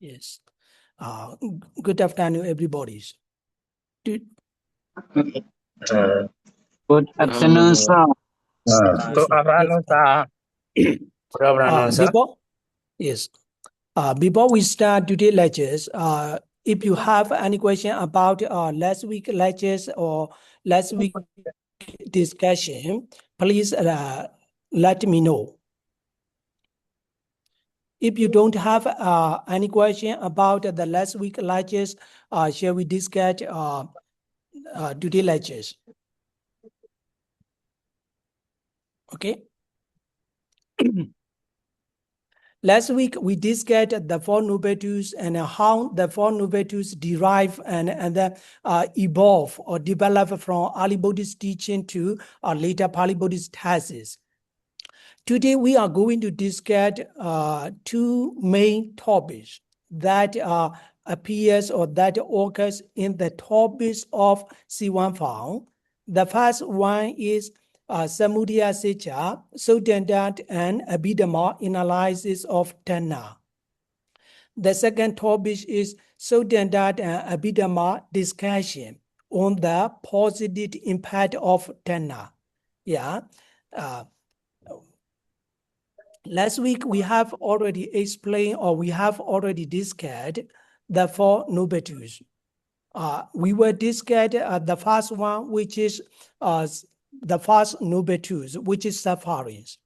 Yes. Good afternoon, everybody. Good afternoon, sir. Good afternoon, sir. Good afternoon, sir. Before we start today's lectures, if you have any question about last week lectures or last week discussion, please let me know. If you don't have any question about the last week lectures, shall we discuss today's lectures? Okay. Last week, we discussed the four noble truths and how the four noble truths derive and evolve or develop from early Buddhist teaching to later Pali Buddhist thesis. Today, we are going to discuss two main topics that appears or that occurs in the topics of C1 Found. The first one is Samudaya Secha, Sotandat, and Abhidhamma analysis of Tanha. The second topic is Sotandat and Abhidhamma discussion on the positive impact of Tanha. Yeah. Last week, we have already explained or we have already discussed the four noble truths. We will discuss the first one, which is the first noble truth, which is sufferings.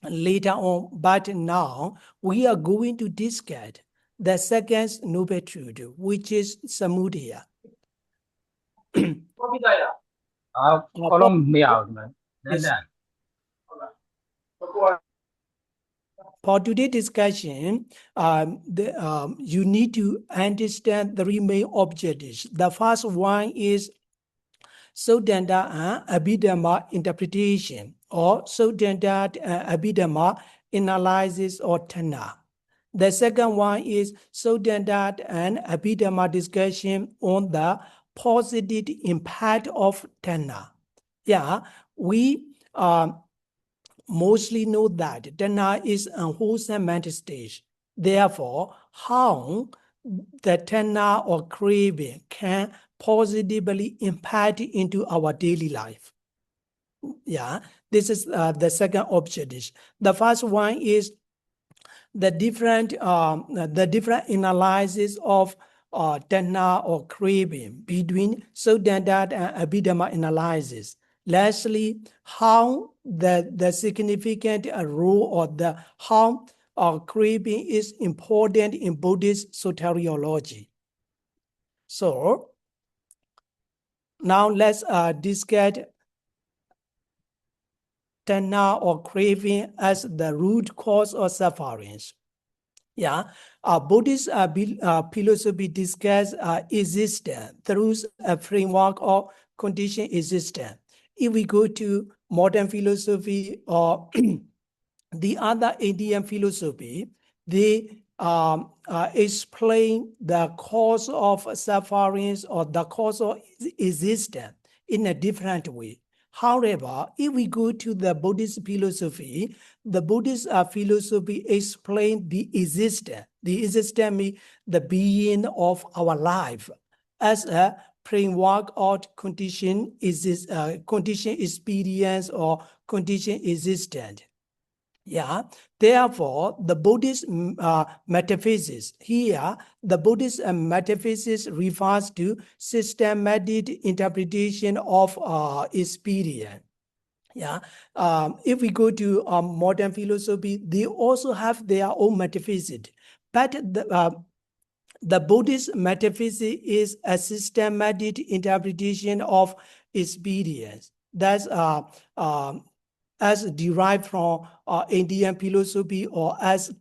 Later on, but now we are going to discuss the second noble truth, which is samudaya. Yes. For today's discussion, you need to understand three main objectives. The first one is Sotandat Abhidhamma interpretation or Sotandat Abhidhamma analysis or Tanha. The second one is Sotandat and Abhidhamma discussion on the positive impact of Tanha. Yeah, we mostly know that Tanha is a unwholesome mental state. Therefore, how the Tanha or craving can positively impact into our daily life. Yeah, this is the second objective. The first one is the different analysis of Tanha or craving between Sotandat and Abhidhamma analysis. Lastly, how the significant role or how craving is important in Buddhist soteriology. So now let's discuss Tanha or craving as the root cause of sufferings. Yeah, Buddhist philosophy discusses existence through a framework of conditioned existence. If we go to modern philosophy or the other Indian philosophy, they explain the cause of sufferings or the cause of existence in a different way. However, if we go to the Buddhist philosophy, the Buddhist philosophy explains the existence. The existence means the being of our life as a framework of condition experience or condition existence. Yeah, therefore, the Buddhist metaphysics here, the Buddhist metaphysics refers to systematic interpretation of experience. Yeah, if we go to modern philosophy, they also have their own metaphysics, but the Buddhist metaphysics is a systematic interpretation of experience. That's as derived from Indian philosophy or as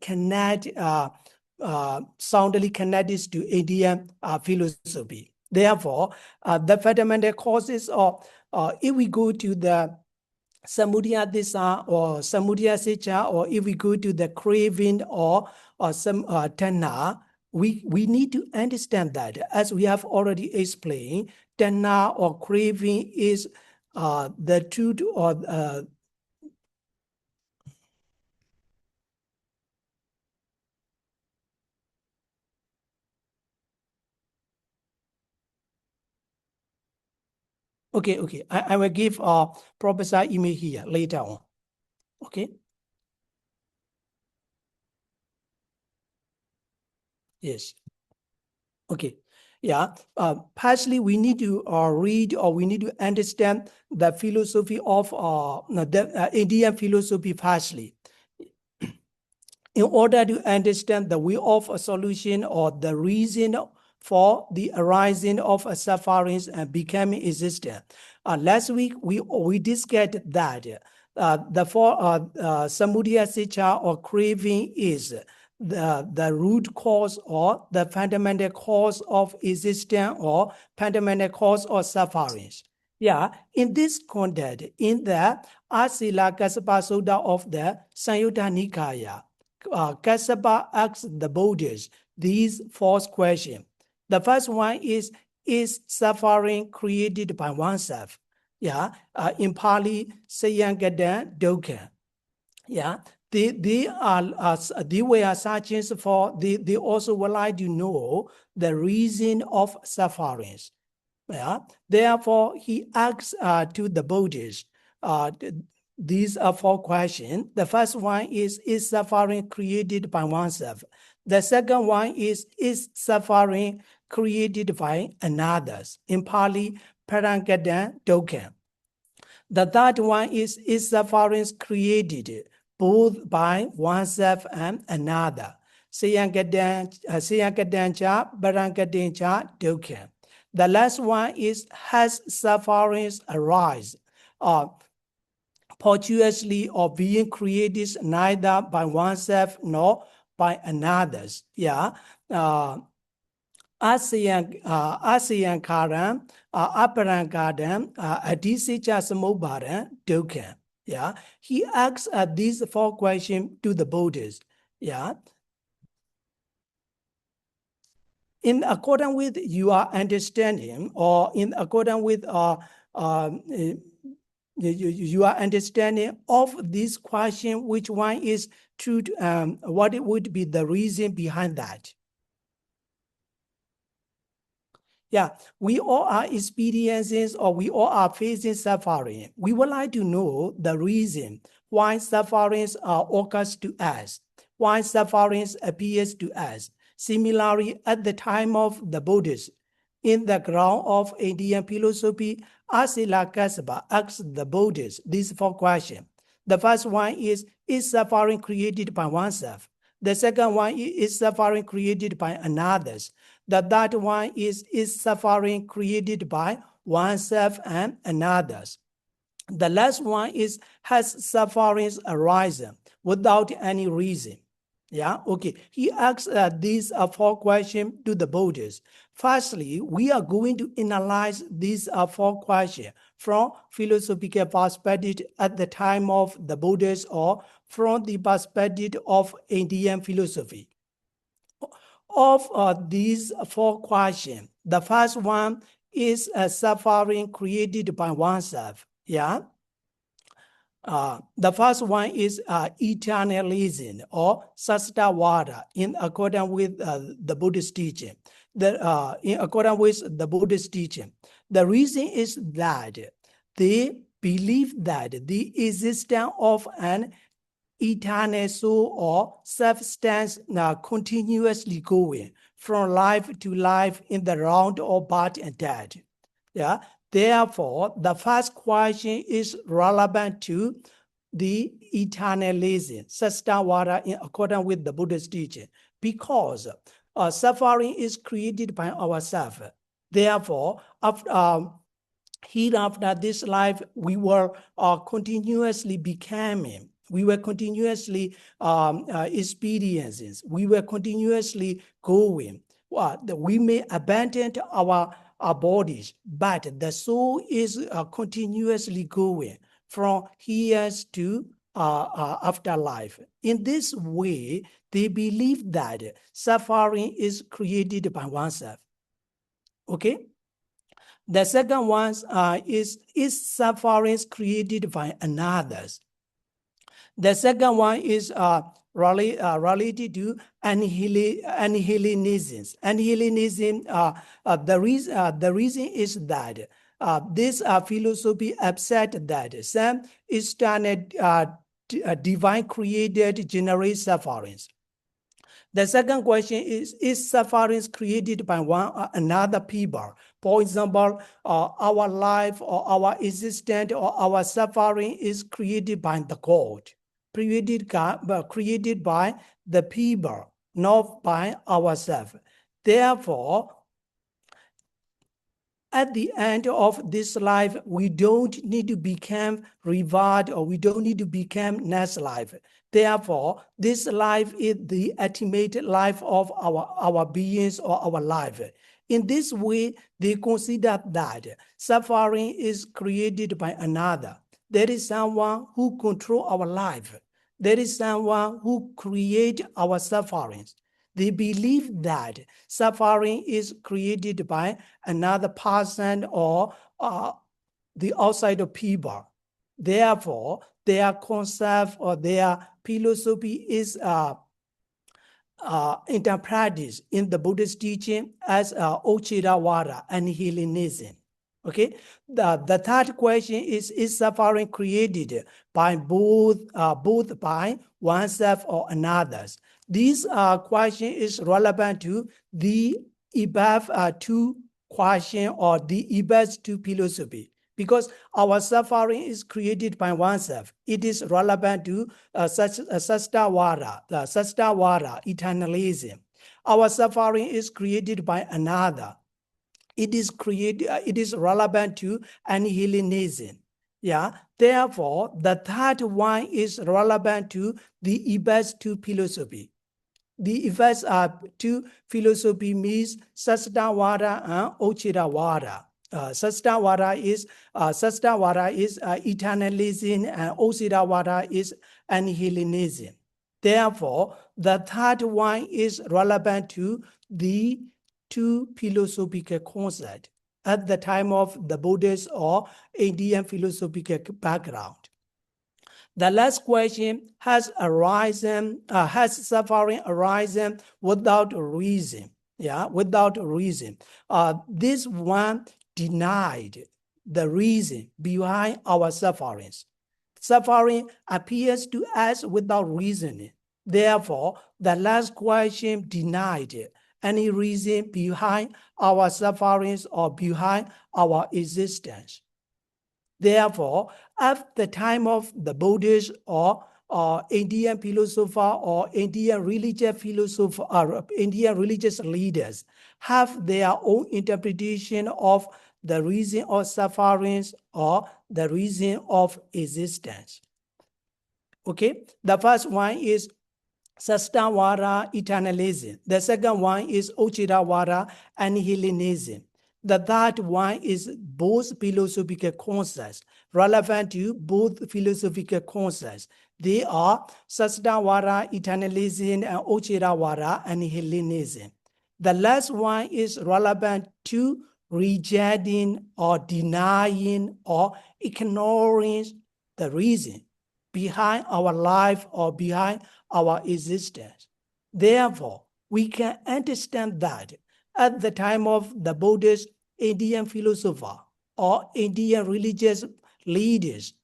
soundly connected to Indian philosophy. Therefore, the fundamental causes of, if we go to the Samudaya Disa or Samudaya Secha, or if we go to the craving or some Tanha, we need to understand that, as we have already explained, Tanha or craving is the truth or Okay. I will give Professor email here later on. Okay. Yes. Okay. Yeah. Partially, we need to read or we need to understand the philosophy of the Indian philosophy partially. In order to understand the way of a solution or the reason for the arising of a sufferings and becoming existent. Last week, we discussed that the samudaya sicca or craving is the root cause or the fundamental cause of existence or fundamental cause of sufferings. Yeah, in this context, in the Asila Kassapa Sutta of the Samyutta Nikaya, Kassapa asks the Buddhists these four questions. The first one is suffering created by oneself? Yeah, in Pali, Sayangadan Dokha. Yeah, they were searching for, they also would like to know the reason of sufferings. Yeah, therefore, he asks to the Buddhists, these are four questions. The first one is suffering created by oneself? The second one is suffering created by another's? In Pali, Parangadan Dokha. The third one is suffering created both by oneself and another? Sayangadan cha, Parangadan cha, Dokha. The last one is, has sufferings arise fortuitously or being created neither by oneself nor by another's? Yeah. ASEAN Karam, Aparangadam, Adisicha Samobharan, Dokha. Yeah. He asks these four questions to the Buddhists. Yeah. In accordance with your understanding, or in accordance with your understanding of this question, which one is true? What would be the reason behind that? Yeah, we all are experiencing or we all are facing suffering. We would like to know the reason why sufferings occurs to us, why sufferings appears to us. Similarly, at the time of the Buddhists, in the ground of Indian philosophy, Asila Kassapa asks the Buddhists these four questions. The first one is suffering created by oneself? The second one is suffering created by another's? The third one is suffering created by oneself and another's? The last one is, has sufferings arisen without any reason? Yeah, okay. He asks these four questions to the Buddhists. Firstly, we are going to analyze these four questions from philosophical perspective at the time of the Buddhists or from the perspective of Indian philosophy. Of these four questions, the first one is suffering created by oneself. Yeah. The first one is eternalism or Sastavada in accordance with the Buddhist teaching. In accordance with the Buddhist teaching, the reason is that they believe that the existence of an eternal soul or substance continuously going from life to life in the round of birth and death. Yeah. Therefore, the first question is relevant to the eternalism, Sastavada, in accordance with the Buddhist teaching, because suffering is created by ourselves. Therefore, hereafter this life, we were continuously becoming. We were continuously experiencing. We were continuously going. We may abandon our bodies, but the soul is continuously going from here to afterlife. In this way, they believe that suffering is created by oneself. Okay? The second one is suffering created by another's? The second one is related to annihilationism. Annihilationism, the reason is that this philosophy accepts that some external divine created generate sufferings. The second question is suffering created by another people? For example, our life or our existence or our suffering is created by the God, created by the people, not by ourselves. Therefore, at the end of this life, we don't need to become reward, or we don't need to become next life. Therefore, this life is the ultimate life of our beings or our life. In this way, they consider that suffering is created by another. There is someone who controls our life. There is someone who creates our sufferings. They believe that suffering is created by another person or the outside of people. Therefore, their concept or their philosophy is interpreted in the Buddhist teaching as Ochirawara and Hellenism. Okay, the third question is suffering created by both by oneself or another's? This question is relevant to the above two question or the above two philosophy, because our suffering is created by oneself. It is relevant to Sastavara, the Sastavara, eternalism. Our suffering is created by another. It is relevant to annihilationism. Yeah. Therefore, the third one is relevant to the above two philosophy. The effects two philosophy means Sastavara and Ochirawara. Sastavara is eternalism and Ochirawara is annihilationism. Therefore, the third one is relevant to the two philosophical concepts at the time of the Buddhist or Indian philosophical background. The last question, has suffering arisen without reason? Yeah, without reason. This one denied the reason behind our sufferings. Suffering appears to us without reasoning. Therefore, the last question denied any reason behind our sufferings or behind our existence. Therefore, at the time of the Buddhist or Indian philosopher or Indian religious philosopher or Indian religious leaders have their own interpretation of the reason of sufferings or the reason of existence. Okay, the first one is Sastavara eternalism. The second one is Ochirawara annihilationism. The third one is both philosophical concepts, relevant to both philosophical concepts. They are Sastavara eternalism and Ochirawara annihilationism. The last one is relevant to rejecting or denying or ignoring the reason behind our life or behind our existence. Therefore, we can understand that at the time of the Buddhist Indian philosopher or Indian religious leaders,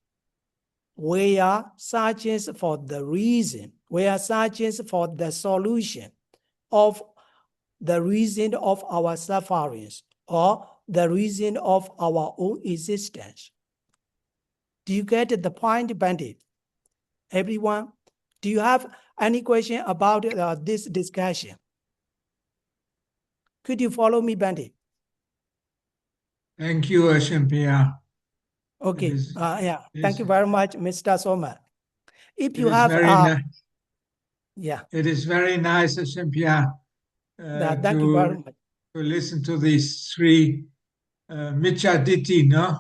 we are searching for the reason, we are searching for the solution of the reason of our sufferings or the reason of our own existence. Do you get the point, Bandit? Everyone, do you have any question about this discussion? Could you follow me, Bandit? Thank you, Shempia. Okay. Yeah. Thank you very much, Mr. Soma. If you have, yeah, it is very nice, Shempia, thank you very much. To listen to these three Micha Ditti, no?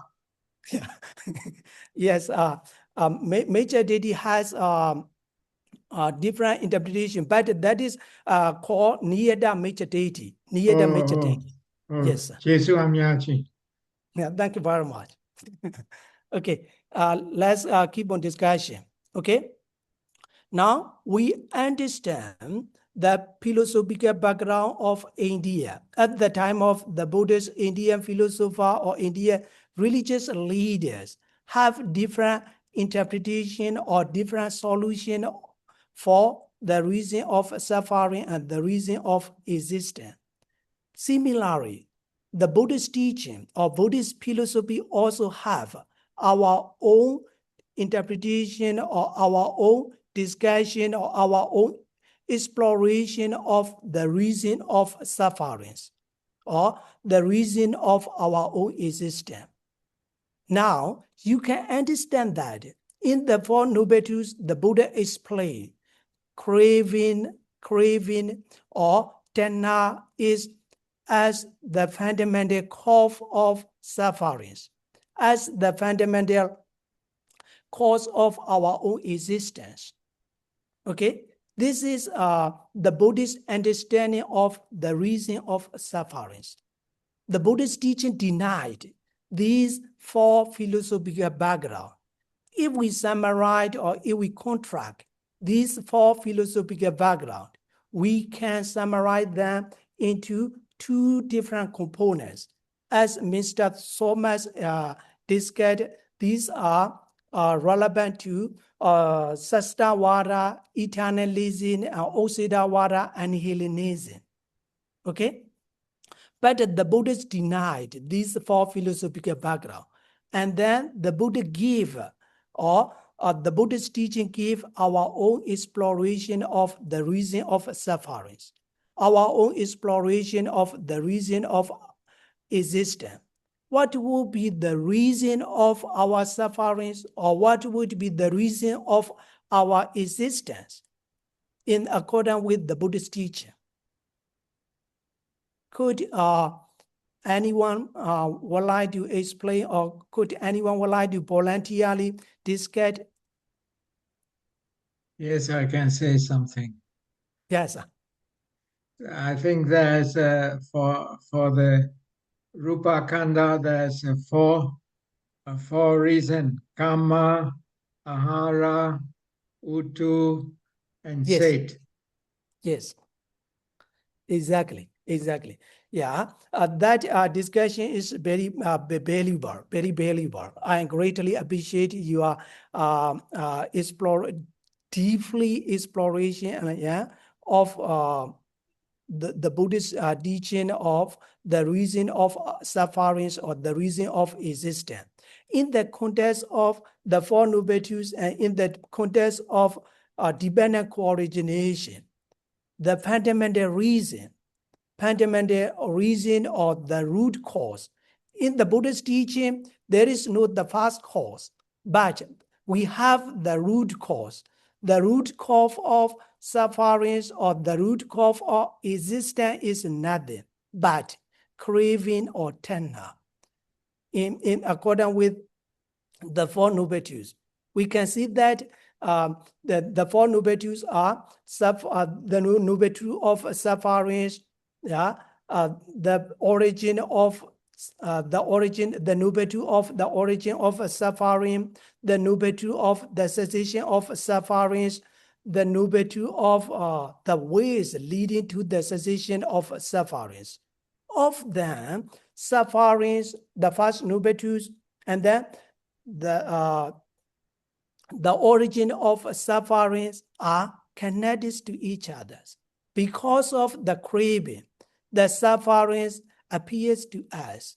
Yeah. Yes. Major Ditti has different interpretation, but that is called Niyada Major Ditti. Niyada Major Ditti. Yes. Yeah. Thank you very much. Okay. Let's keep on discussion. Okay. Now we understand the philosophical background of India. At the time of the Buddhist, Indian philosopher or Indian religious leaders have different interpretation or different solution for the reason of suffering and the reason of existence. Similarly, the Buddhist teaching or Buddhist philosophy also have our own interpretation or our own discussion or our own exploration of the reason of sufferings or the reason of our own existence. Now, you can understand that in the Four Noble Truths, the Buddha explained craving or Tanha is as the fundamental cause of sufferings, as the fundamental cause of our own existence. Okay, this is the Buddhist understanding of the reason of sufferings. The Buddhist teaching denied these four philosophical backgrounds. If we summarize or if we contract these four philosophical backgrounds, we can summarize them into two different components. As Mr. Thomas discussed, these are relevant to Sastavada, eternalism, Osidavada, and Hellenism. Okay? But the Buddhists denied these four philosophical backgrounds. And then the Buddha gave, or the Buddhist teaching gave our own exploration of the reason of sufferings, our own exploration of the reason of existence. What would be the reason of our sufferings, or what would be the reason of our existence in accordance with the Buddhist teaching? Could anyone would like to explain, or could anyone would like to voluntarily discuss? Yes, I can say something. Yes, sir. I think there's for the Rupa Kanda, there's four reasons: Kama, Ahara, Utu, and Yes. Sate. Yes, exactly. Yeah, that discussion is very valuable. I greatly appreciate your deeply exploration of the Buddhist teaching of the reason of sufferings or the reason of existence. In the context of the Four Noble Truths and in the context of dependent co-origination, the fundamental reason or the root cause. In the Buddhist teaching, there is not the first cause, but we have the root cause. The root cause of sufferings or the root cause of existence is nothing but craving or tanha. In accordance with the Four Noble Truths, we can see that the Four Noble Truths are the Noble Truth of sufferings, the origin of the Noble Truth of the origin of suffering, the Noble Truth of the cessation of sufferings, the Noble Truth of the ways leading to the cessation of sufferings. Of them, sufferings, the first Noble Truth, and then the origin of sufferings are connected to each other. Because of the craving, the sufferings appears to us.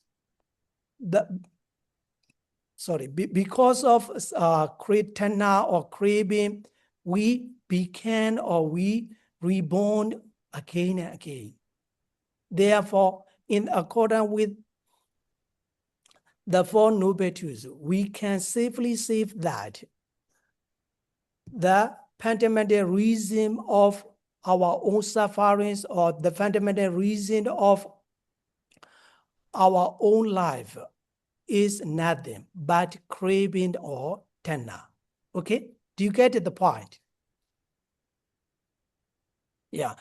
Because of tanha or craving, we became or we reborn again and again. Therefore, in accordance with the Four Noble Truths, we can safely say that the fundamental reason of our own sufferings or the fundamental reason of our own life is nothing but craving or tanha. Okay, do you get the point? Yeah,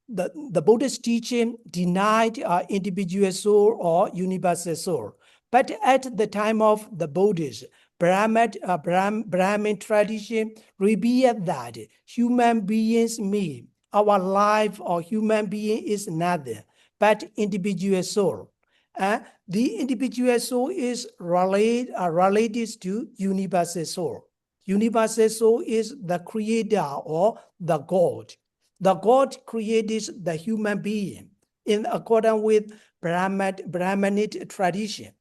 the Buddhist teaching denied individual soul or universal soul, but at the time of the Buddhists, Brahmin tradition revealed that human beings may our life or human being is nothing but individual soul. The individual soul is related to universal soul. Universal soul is the creator or the God. The God created the human being in accordance with Brahmanic tradition.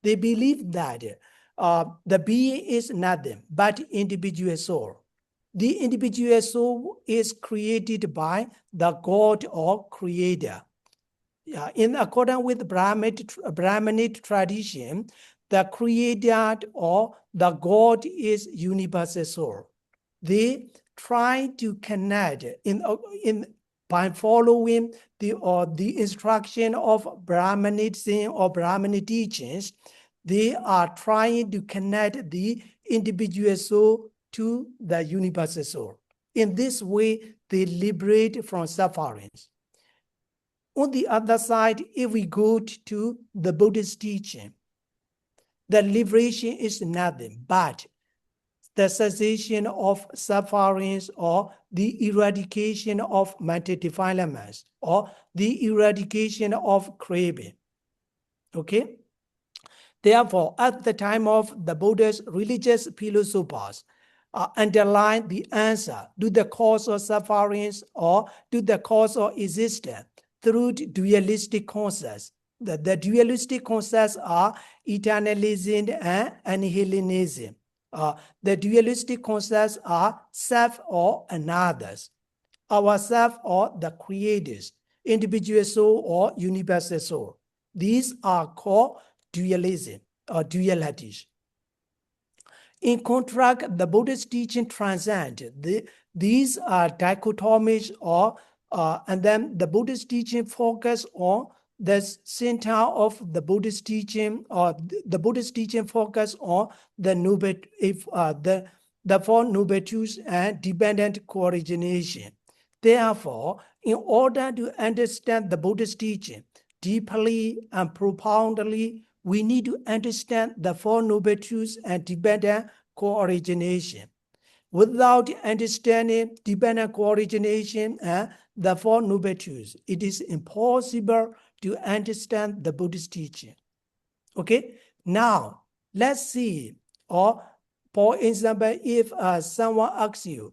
They believe that the being is nothing but individual soul. The individual soul is created by the God or creator. In accordance with Brahmanic tradition, the creator or the God is universal soul. They try to connect by following the instruction of Brahmanism or Brahmanic teachings. They are trying to connect the individual soul to the universal soul. In this way, they liberate from sufferings. On the other side, if we go to the Buddhist teaching, the liberation is nothing but the cessation of sufferings or the eradication of mental defilements or the eradication of craving. Okay? Therefore, at the time of the Buddha's religious philosophers, underline the answer to the cause of sufferings or to the cause of existence through dualistic concepts. The dualistic concepts are eternalism and annihilationism. The dualistic concepts are self or anothers, ourself or the creators, individual soul or universal soul. These are called dualism or dualities. In contrast, the Buddhist teaching transcend these are dichotomies and then the Buddhist teaching focus on the center of the Buddhist teaching, or the Buddhist teaching focus on the four noble truths and dependent co-origination. Therefore, in order to understand the Buddhist teaching deeply and profoundly, we need to understand the four noble truths and dependent co-origination. Without understanding dependent co-origination and the four noble truths, it is impossible to understand the Buddhist teaching. Okay, now let's see, or for example, if someone asks you,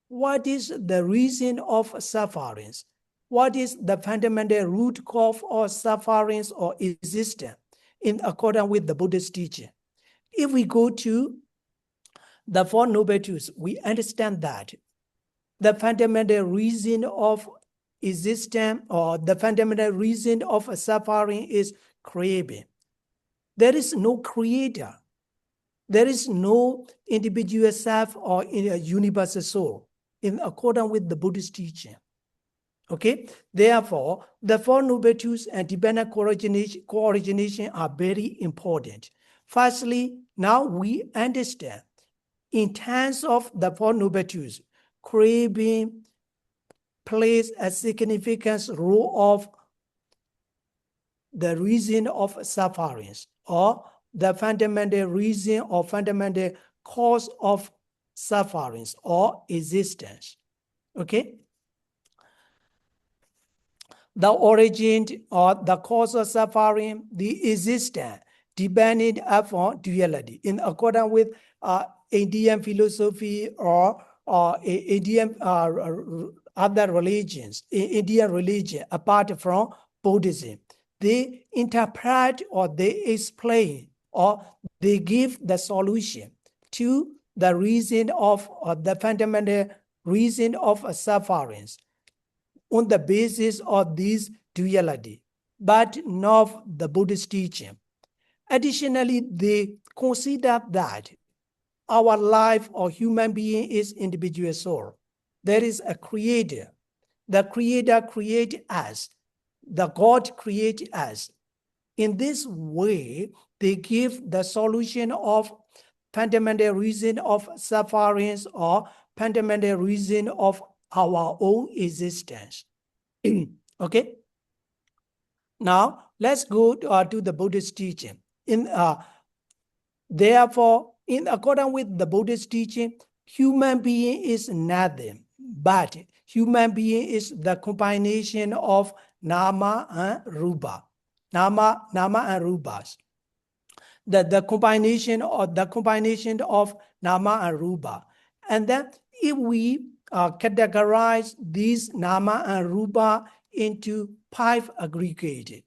what is the reason of sufferings? What is the fundamental root cause of sufferings or existence in accordance with the Buddhist teaching? If we go to the Four Noble Truths, we understand that the fundamental reason of existence or the fundamental reason of suffering is craving. There is no creator. There is no individual self or universal soul in accordance with the Buddhist teaching. Okay, therefore, the Four Noble Truths and dependent co-origination are very important. Firstly, now we understand in terms of the Four Noble Truths, craving plays a significant role of the reason of sufferings or the fundamental reason or fundamental cause of sufferings or existence. Okay? The origin or the cause of suffering, the existence, depending upon duality. In accordance with Indian philosophy or Indian other religions, Indian religion, apart from Buddhism, they interpret or they explain or they give the solution to the reason of or the fundamental reason of sufferings on the basis of this duality, but not the Buddhist teaching. Additionally, they consider that our life or human being is individual soul. There is a creator. The creator created us. The God created us. In this way, they give the solution of fundamental reason of sufferings or fundamental reason of our own existence. Okay. Now let's go to the Buddhist teaching. Therefore, in accordance with the Buddhist teaching, human being is nothing but human being is the combination of nama and rupa. Nama and rupas. The combination of nama and rupa. And then if we categorize these nama and rupa into 5 aggregated,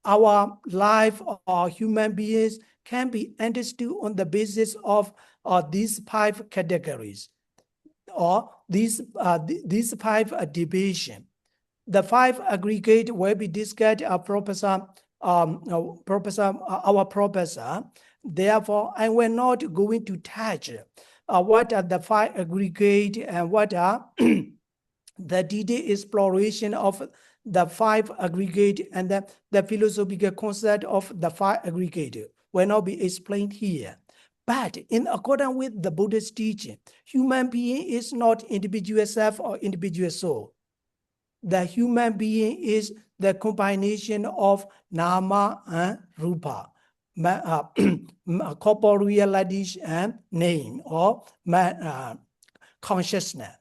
our life or human beings can be understood on the basis of these 5 categories or these 5 division. The 5 aggregate will be discussed our professor. Therefore, I will not going to touch what are the 5 aggregate and what are the detailed exploration of the 5 aggregate and the philosophical concept of the 5 aggregate will not be explained here. But in accordance with the Buddhist teaching, human being is not individual self or individual soul. The human being is the combination of nama and rupa, corporeality and name or consciousness.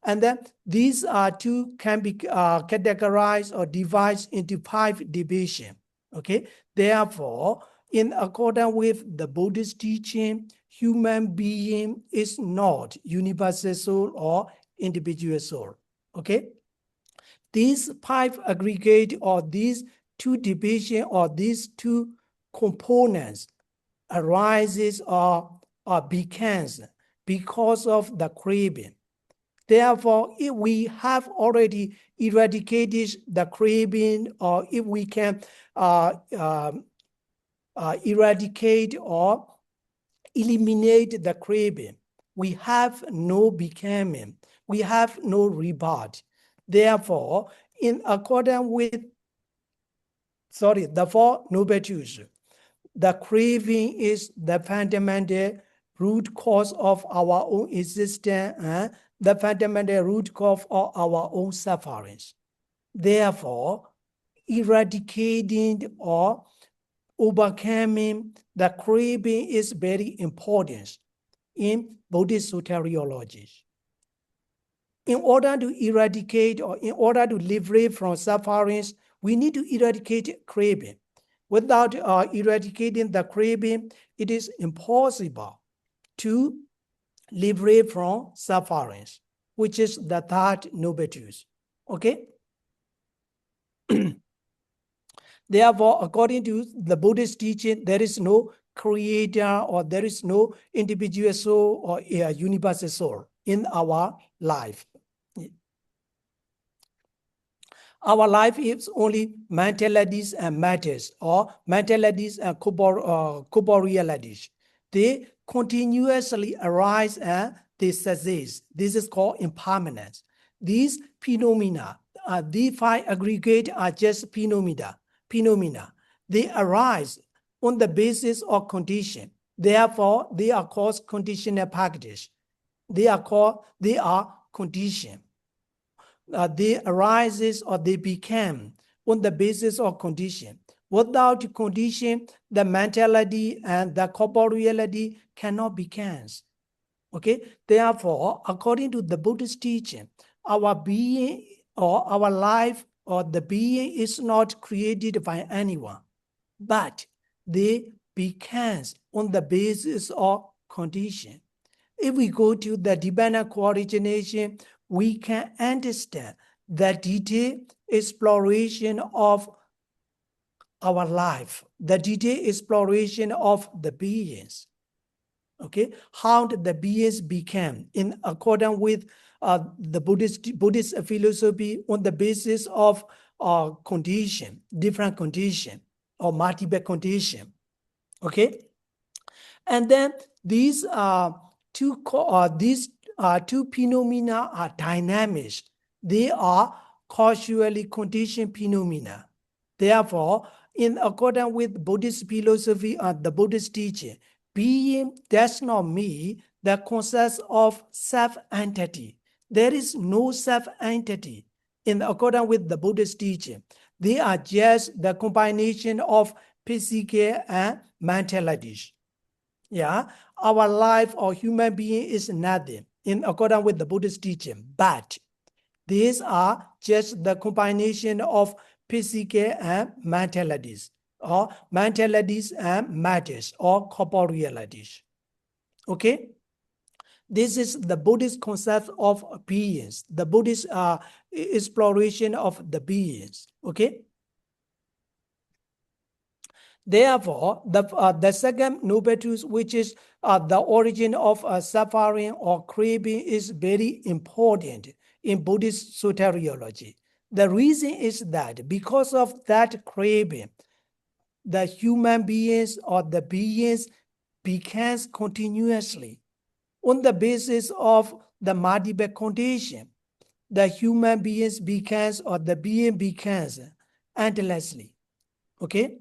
And then these 2 can be categorized or divided into 5 divisions. Okay, therefore, in accordance with the Buddhist teaching, human being is not universal soul or individual soul. Okay, these 5 aggregate or these 2 divisions or these 2 components arises or becomes because of the craving. Therefore, if we have already eradicated the craving, or if we can eradicate or eliminate the craving, we have no becoming, we have no rebirth. Therefore, in accordance with the 4 noble truths, the craving is the fundamental root cause of our own existence and the fundamental root cause of our own sufferings. Therefore, eradicating or overcoming the craving is very important in Buddhist soteriology. In order to eradicate or in order to liberate from sufferings, we need to eradicate craving. Without eradicating the craving, it is impossible to liberate from sufferings, which is the 3rd noble truth. Okay? Therefore, according to the Buddhist teaching, there is no creator or there is no individual soul or universal soul in our life. Our life is only mentalities and matters, or mentalities and corporealities. They continuously arise and they cess. This is called impermanence. These phenomena, these 5 aggregate are just phenomena. They arise on the basis of condition. Therefore, they are called conditional packages. They are condition. They arises or they become on the basis of condition. Without condition, the mentality and the corporeality cannot become. Okay, therefore, according to the Buddhist teaching, our being or our life or the being is not created by anyone, but they become on the basis of condition. If we go to the dependent co-origination, we can understand the detailed exploration of our life, the detailed exploration of the beings. Okay, how the beings became in accordance with the Buddhist philosophy on the basis of condition, different condition or multiple condition. Okay, and then these two phenomena are dynamic. They are causally conditioned phenomena. Therefore, in accordance with Buddhist philosophy and the Buddhist teaching, being does not mean the concept of self-entity. There is no self-entity in accordance with the Buddhist teaching. They are just the combination of physical and mentalities. Yeah, our life or human being is nothing. in accordance with the Buddhist teaching, but these are just the combination of physical and mentalities, or mentalities and matters, or corporealities. Okay? This is the Buddhist concept of beings, the Buddhist exploration of the beings. Okay? Therefore, the second noble truth, which is the origin of suffering or craving, is very important in Buddhist soteriology. The reason is that because of that craving, the human beings or the beings becomes continuously on the basis of the multiple condition. The human beings becomes, or the being becomes, endlessly. Okay?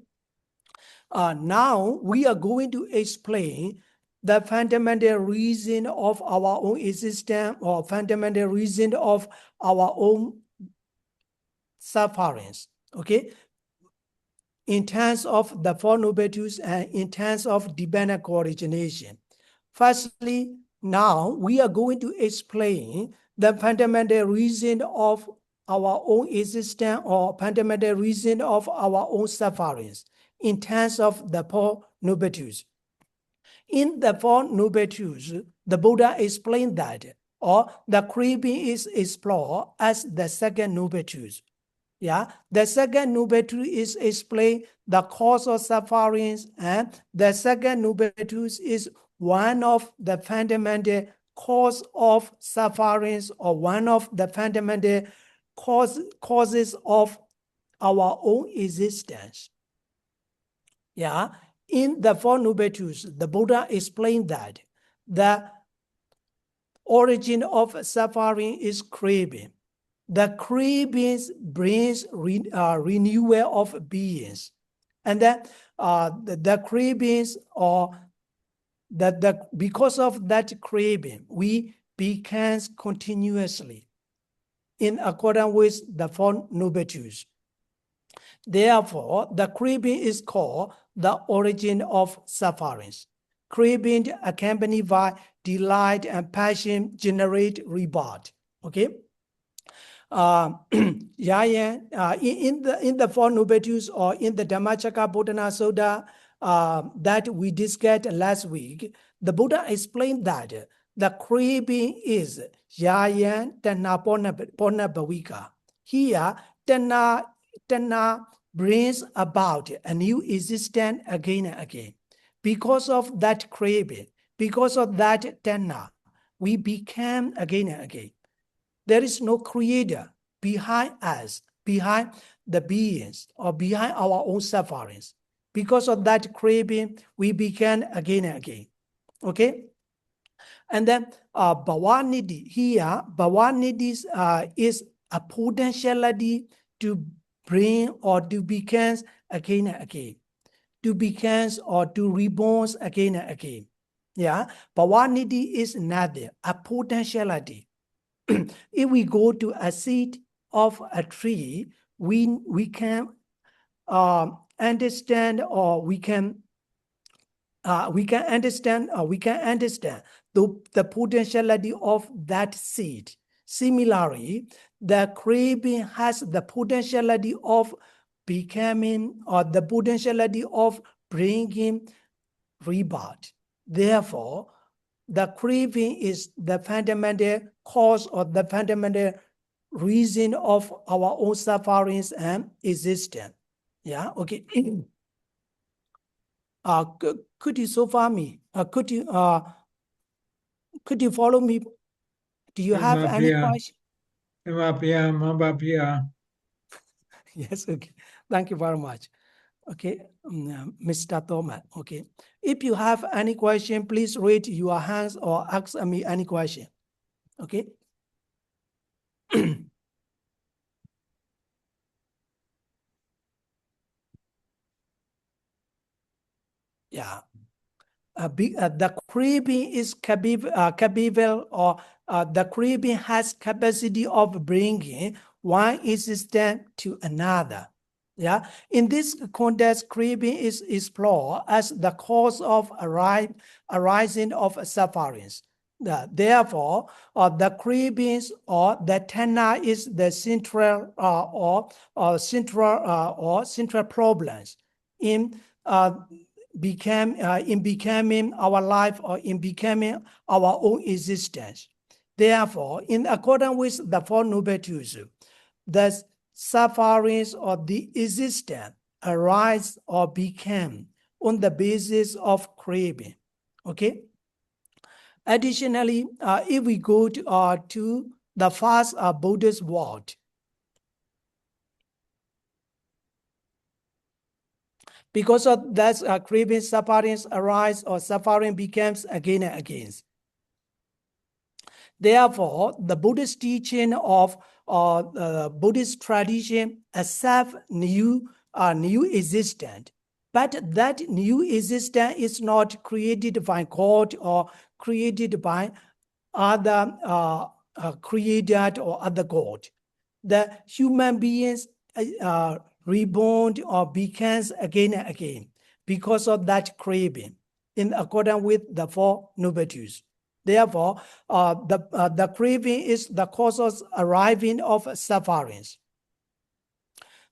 Now we are going to explain the fundamental reason of our own existence, or fundamental reason of our own sufferings. Okay? In terms of the Four Noble Truths and in terms of dependent co-origination. Firstly, now we are going to explain the fundamental reason of our own existence, or fundamental reason of our own sufferings in terms of the Four Noble Truths. In the Four Noble Truths, the Buddha explained that, or the craving is explored as the second Noble Truth. Yeah, the second noble truth is explain the cause of sufferings, and the second noble truth is one of the fundamental cause of sufferings, or one of the fundamental causes of our own existence. Yeah, in the Four Noble Truths, the Buddha explained that the origin of suffering is craving. The cravings brings renewal of beings, and that the cravings, or because of that craving, we becomes continuously in accordance with the Four Noble Truths. Therefore, the craving is called the origin of sufferings. Craving accompanied by delight and passion generate rebirth. Okay. In the Four Noble Truths, or in the Dhammacakkappavattana Sutta that we discussed last week, the Buddha explained that the craving is yayan tanha ponna bhavika. Here, tanha brings about a new existence again and again. Because of that craving, because of that tanha, we become again and again. There is no creator behind us, behind the beings, or behind our own sufferings. Because of that craving, we begin again and again. Okay? And then Bhavanidhi, here, Bhavanidhi is a potentiality to bring or to become again and again. To become or to reborn again and again. Yeah? Bhavanidhi is nothing, a potentiality. If we go to a seed of a tree, we can understand, or we can understand the potentiality of that seed. Similarly, the craving has the potentiality of becoming, or the potentiality of bringing rebirth. Therefore, the craving is the fundamental cause, or the fundamental reason of our own sufferings and existence. Yeah, okay. Could you so far me? Could you follow me? Do you have any question? Yes, okay. Thank you very much. Okay, Mr. Thomas. Okay, if you have any question, please raise your hands or ask me any question. Okay. Yeah. The craving is capable, or the craving has capacity of bringing one existence to another. Yeah. In this context, craving is explored as the cause of arising of sufferings. Therefore, the cravings or the Tanha is the central central problems in becoming our life or in becoming our own existence. Therefore, in accordance with the Four Noble Truths, the sufferings of the existence arise or become on the basis of craving. Okay. Additionally, if we go to the first Buddhist word, because of that craving, sufferings arise or suffering becomes again and again. Therefore, the Buddhist teaching of Buddhist tradition accept new existence. But that new existence is not created by God or created by other created or other God. The human beings reborn or becomes again and again because of that craving in accordance with the Four Noble Truths. Therefore, the craving is the causes arriving of sufferings.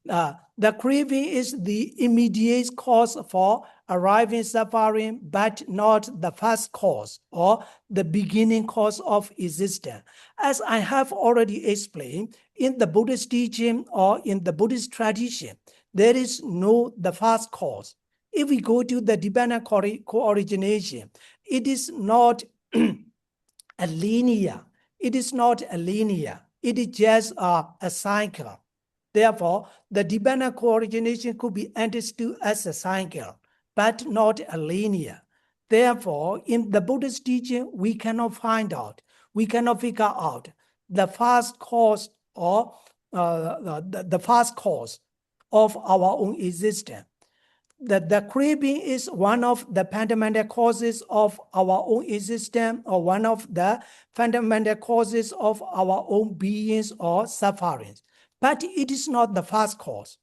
The craving is the immediate cause for arriving suffering, but not the first cause or the beginning cause of existence. As I have already explained, in the Buddhist teaching or in the Buddhist tradition, there is no the first cause. If we go to the dependent co-origination, it is not a linear. It is not a linear. It is just a cycle. Therefore, the dependent co-origination could be understood as a cycle, but not a linear. Therefore, in the Buddhist teaching, we cannot find out, we cannot figure out the first cause or the first cause of our own existence. The craving is one of the fundamental causes of our own existence or one of the fundamental causes of our own beings or sufferings. But it is not the first cause.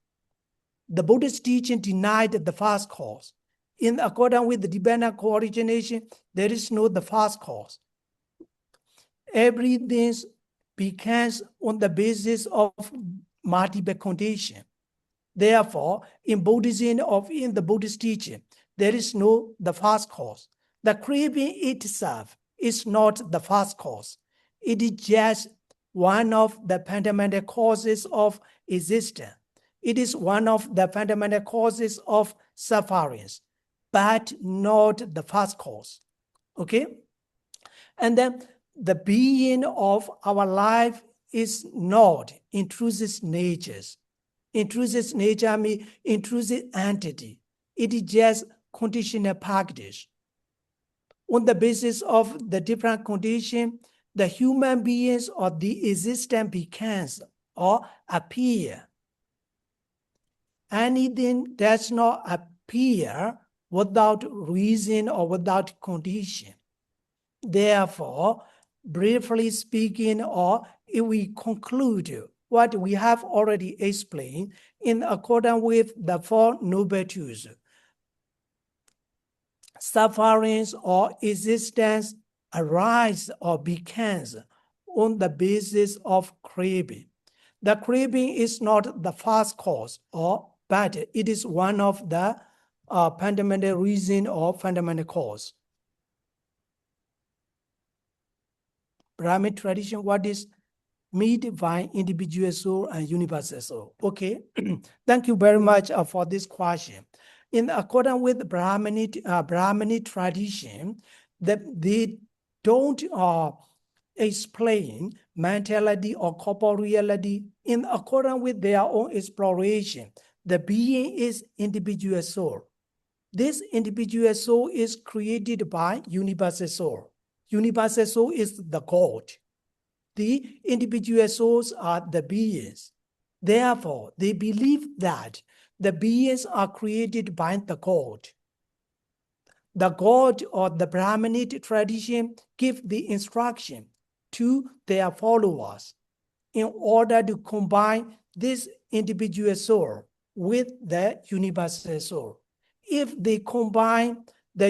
The Buddhist teaching denied the first cause. In accordance with the dependent co-origination, there is no the first cause. Everything becomes on the basis of multiple condition. Therefore, in Buddhism or in the Buddhist teaching, there is no the first cause. The craving itself is not the first cause. It is just one of the fundamental causes of existence. It is one of the fundamental causes of sufferings, but not the first cause. Okay? And then the being of our life is not intrusive natures. Intrusive nature means intrusive entity. It is just conditional package. On the basis of the different condition, the human beings or the existence becomes or appear. Anything does not appear without reason or without condition. Therefore, briefly speaking, or if we conclude what we have already explained in accordance with the Four Noble Truths, sufferings or existence arise or becomes on the basis of craving. The craving is not the first cause, but it is one of the fundamental reason or fundamental cause. Brahmin tradition, what is me, divine, individual soul, and universal soul? Okay, thank you very much for this question. In accordance with Brahminic tradition, they don't explain mentality or corporeality in accordance with their own exploration. The being is individual soul. This individual soul is created by universal soul. Universal soul is the God. The individual souls are the beings. Therefore, they believe that the beings are created by the God. The God or the Brahminic tradition give the instruction to their followers in order to combine this individual soul with the universal soul. If they combine the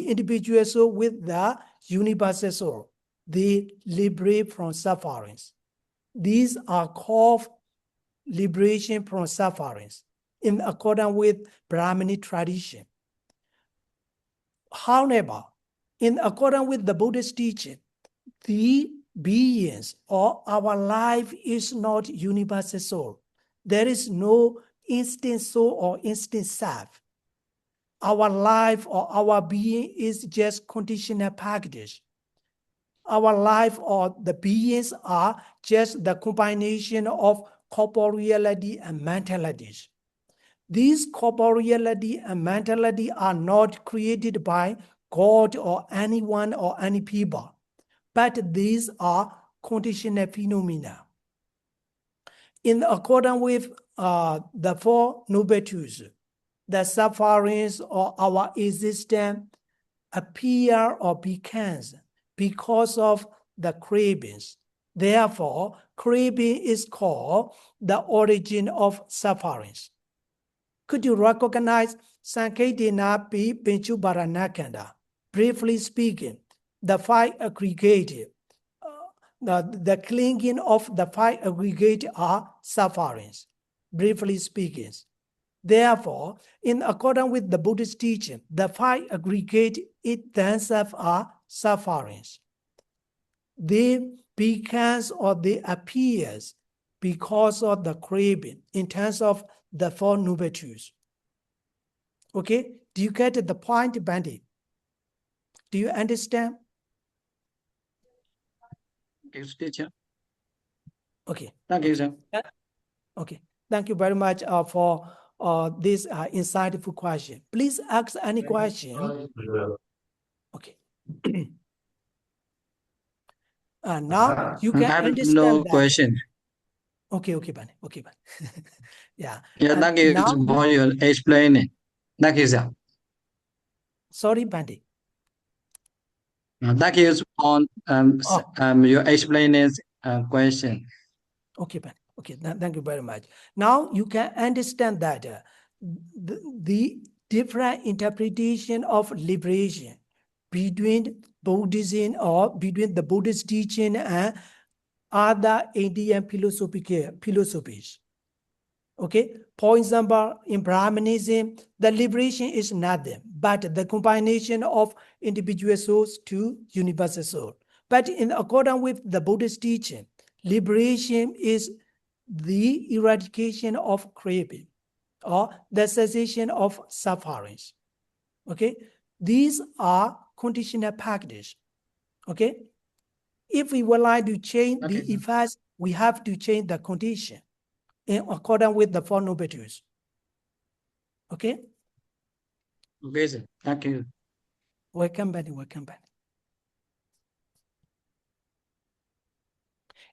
individual soul with the universal soul. They liberate from sufferings. These are called liberation from sufferings in accordance with Brahminic tradition. However, in accordance with the Buddhist teaching, the beings or our life is not universal soul. There is no instant soul or instant self. Our life or our being is just conditional package. Our life or the beings are just the combination of corporeality and mentalities. These corporeality and mentality are not created by God or anyone or any people, but these are conditional phenomena. In accordance with the Four Noble Truths, the sufferings of our existence appear or becomes because of the cravings. Therefore, craving is called the origin of sufferings. Could you recognize Sanketena Pi Pinchu Baranakanda? Briefly speaking, the five aggregate, the clinging of the five aggregate are sufferings. Briefly speaking. Therefore, in accordance with the Buddhist teaching, the five aggregate it themselves are sufferings. They becomes or they appears because of the craving in terms of the Four Noble Truths. Okay, do you get the point, Bandit? Do you understand? Yes, teacher. Okay. Thank you, sir. Okay. Thank you very much for this insightful question. Please ask any question. Okay. Now you can I have understand no that. question. Okay, Bani. Okay, Bani. Yeah. Yeah, thank you Now, for your explaining. Thank you, sir. sorry, Bandit. Thank you for your explaining question. Okay, Bani. Okay, thank you very much. Now you can understand that the different interpretation of liberation between Buddhism or between the Buddhist teaching and other Indian philosophies. Okay, for example, in Brahmanism, the liberation is nothing but the combination of individual souls to universal soul. But in accordance with the Buddhist teaching, liberation is the eradication of craving or the cessation of sufferings. Okay, these are conditional packages. Okay, if we would like to change the effects, we have to change the condition in accordance with the Four Noble Truths. Okay? Okay, sir. Thank you. Welcome back. Welcome back.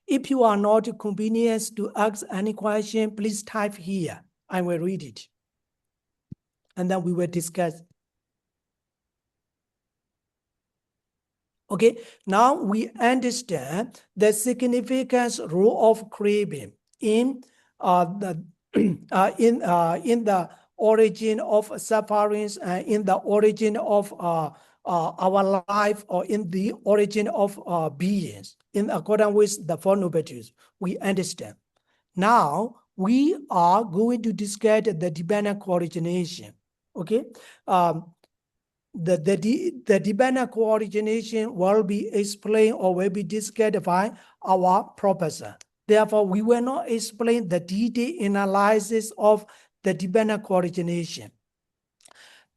If you are not convenient to ask any question, please type here. I will read it. And then we will discuss. Okay, now we understand the significance role of craving in the origin of sufferings, in the origin of our life, or in the origin of beings. In accordance with the Four Noble Truths, we understand. Now we are going to discuss the dependent coordination. Okay. The dependent coordination will be explained or will be discussed by our professor. Therefore, we will not explain the detailed analysis of the dependent coordination.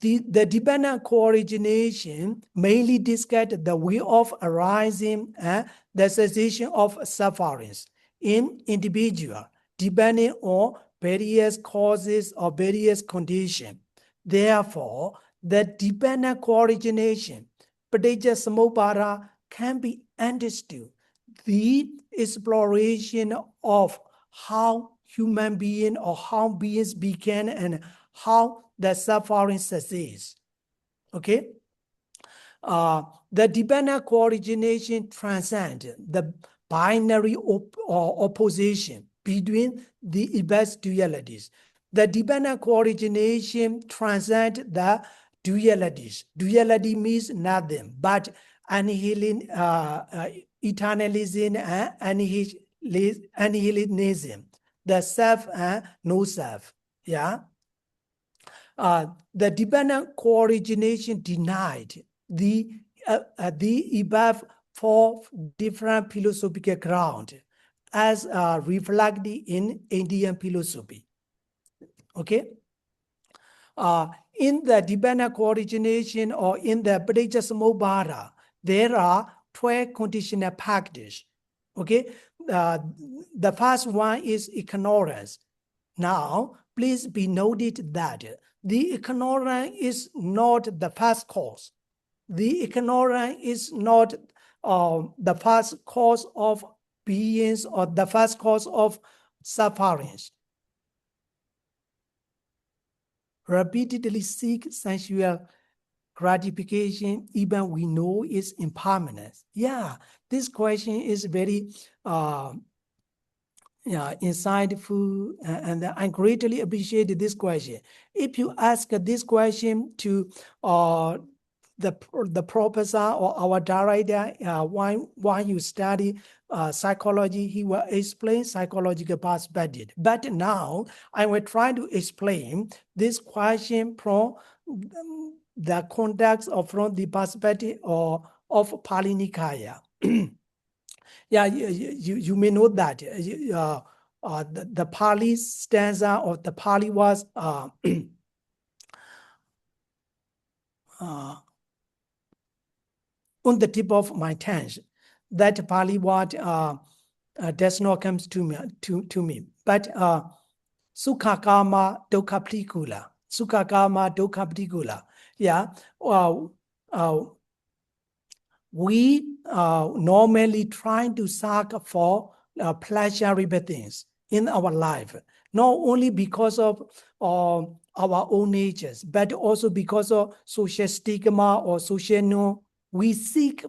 The dependent coordination mainly discusses the way of arising and the cessation of sufferings in individual, depending on various causes or various conditions. Therefore, the dependent coordination, Paticca Samuppada, can be understood the exploration of how human being or how beings began and how the suffering ceases. Okay? The dependent coordination transcends the binary opposition between the event dualities. The dependent coordination transcends the dualities. Duality means nothing but annihilation, eternalism, and annihilationism, the self and no self. Yeah. The dependent co-origination denied the above four different philosophical grounds as reflected in Indian philosophy. Okay. In the dependent co-origination or in the Paticcasamuppada, there are 12 conditional packages. Okay. The first one is ignorance. Now, please be noted that the ignorance is not the first cause. The ignorance is not the first cause of beings or the first cause of sufferings. Repeatedly seek sensual gratification, even we know is impermanence. Yeah, this question is very insightful, and I greatly appreciate this question. If you ask this question to the professor or our director, why you study psychology, he will explain psychological perspective. But now I will try to explain this question from the context or from the perspective of Pali Nikaya. Yeah, you may know that the Pali stanza or the Pali was on the tip of my tongue. That Pali word does not come to me. But Sukha Karma Dukkha Pratikulla. Sukha Karma Dukkha Pratikulla. Yeah. We normally try to seek for pleasurable things in our life, not only because of our own natures, but also because of social stigma or social norm. We seek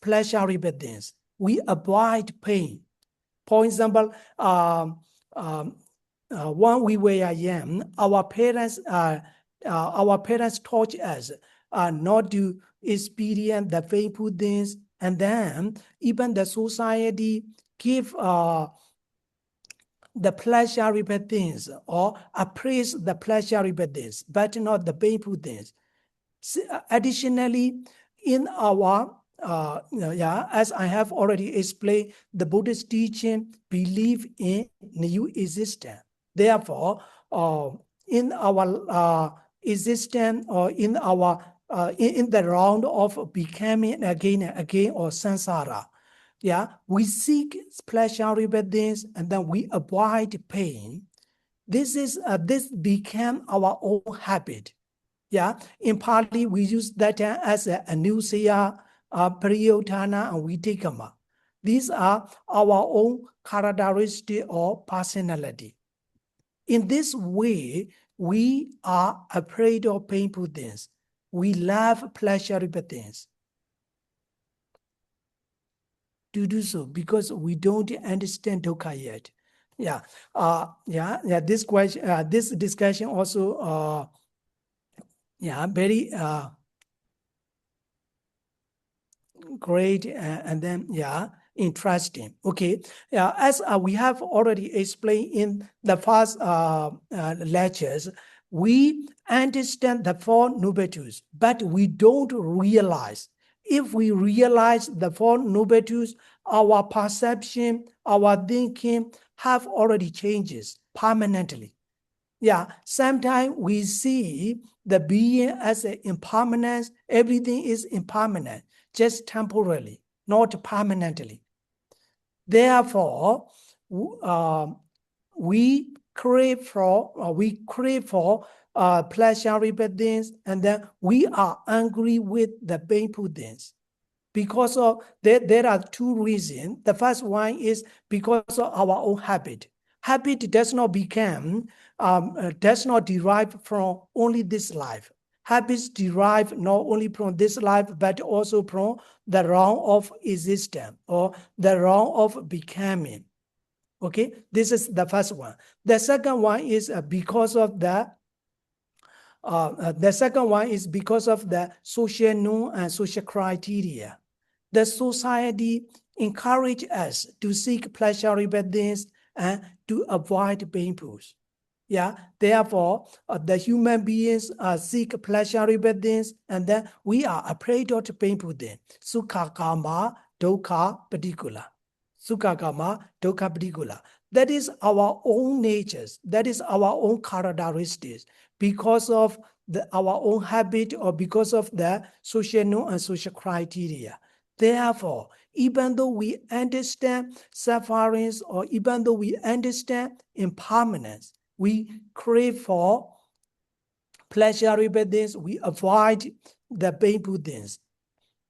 pleasurable things. We avoid pain. For example, when we were young, our parents taught us not to experience the painful things, and then even the society give the pleasurable things or appraise the pleasurable things, but not the painful things. Additionally, in our as I have already explained, the Buddhist teaching believe in new existence. Therefore, in our existence or in our in the round of becoming again and again or samsara, yeah, we seek pleasurable things and then we avoid pain. This became our own habit. Yeah, in Pali we use that as a anusaya, priyotana, and vitikama. These are our own characteristic or personality. In this way, we are afraid of painful things. We love pleasurable things. To do so because we don't understand dukkha yet. Yeah, This question, this discussion also, very great and then interesting. Okay, as we have already explained in the first lectures, we understand the Four Noble Truths, but we don't realize. If we realize the Four Noble Truths, our perception, our thinking have already changes permanently. Yeah, sometimes we see the being as an impermanence. Everything is impermanent, just temporarily, not permanently. Therefore, we crave for pleasurable things, and then we are angry with the painful things. Because of there are two reasons. The first one is because of our own habit. Habit does not derive from only this life. Habits derive not only from this life, but also from the realm of existence or the realm of becoming. Okay, this is the first one. The second one is because of the The second one is because of the social norm and social criteria. The society encourages us to seek pleasurable things and to avoid painfuls. Yeah, therefore, the human beings seek pleasurable things, and then we are afraid of painful things. Sukha karma, dukkha particular. Sukha karma, dukkha particular. That is our own natures. That is our own characteristics because of our own habit or because of the social norm and social criteria. Therefore, even though we understand sufferings or even though we understand impermanence, we crave for pleasurable things, we avoid the painful things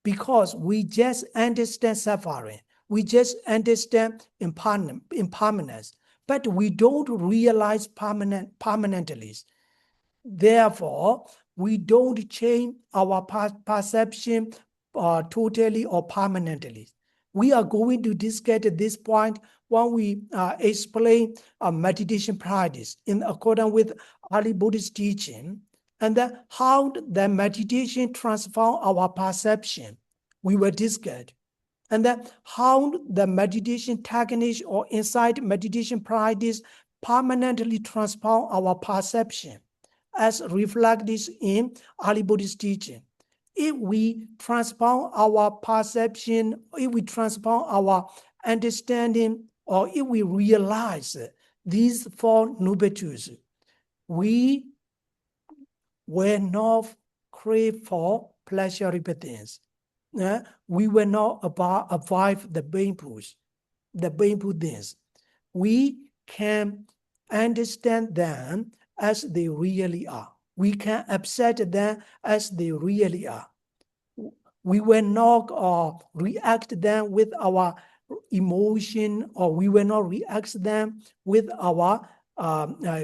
because we just understand suffering. We just understand impermanence, but we don't realize permanently. Therefore, we don't change our perception totally or permanently. We are going to discuss this point when we explain meditation practice in accordance with early Buddhist teaching, and how the meditation transform our perception. We will discuss. And how the meditation technique or insight meditation practice permanently transform our perception, as reflected in early Buddhist teaching. If we transform our perception, if we transform our understanding, or if we realize these four noble truths, we will not crave for pleasurable things. We will not avoid the painful things. We can understand them as they really are. We can accept them as they really are. We will not react them with our emotion, or we will not react them with our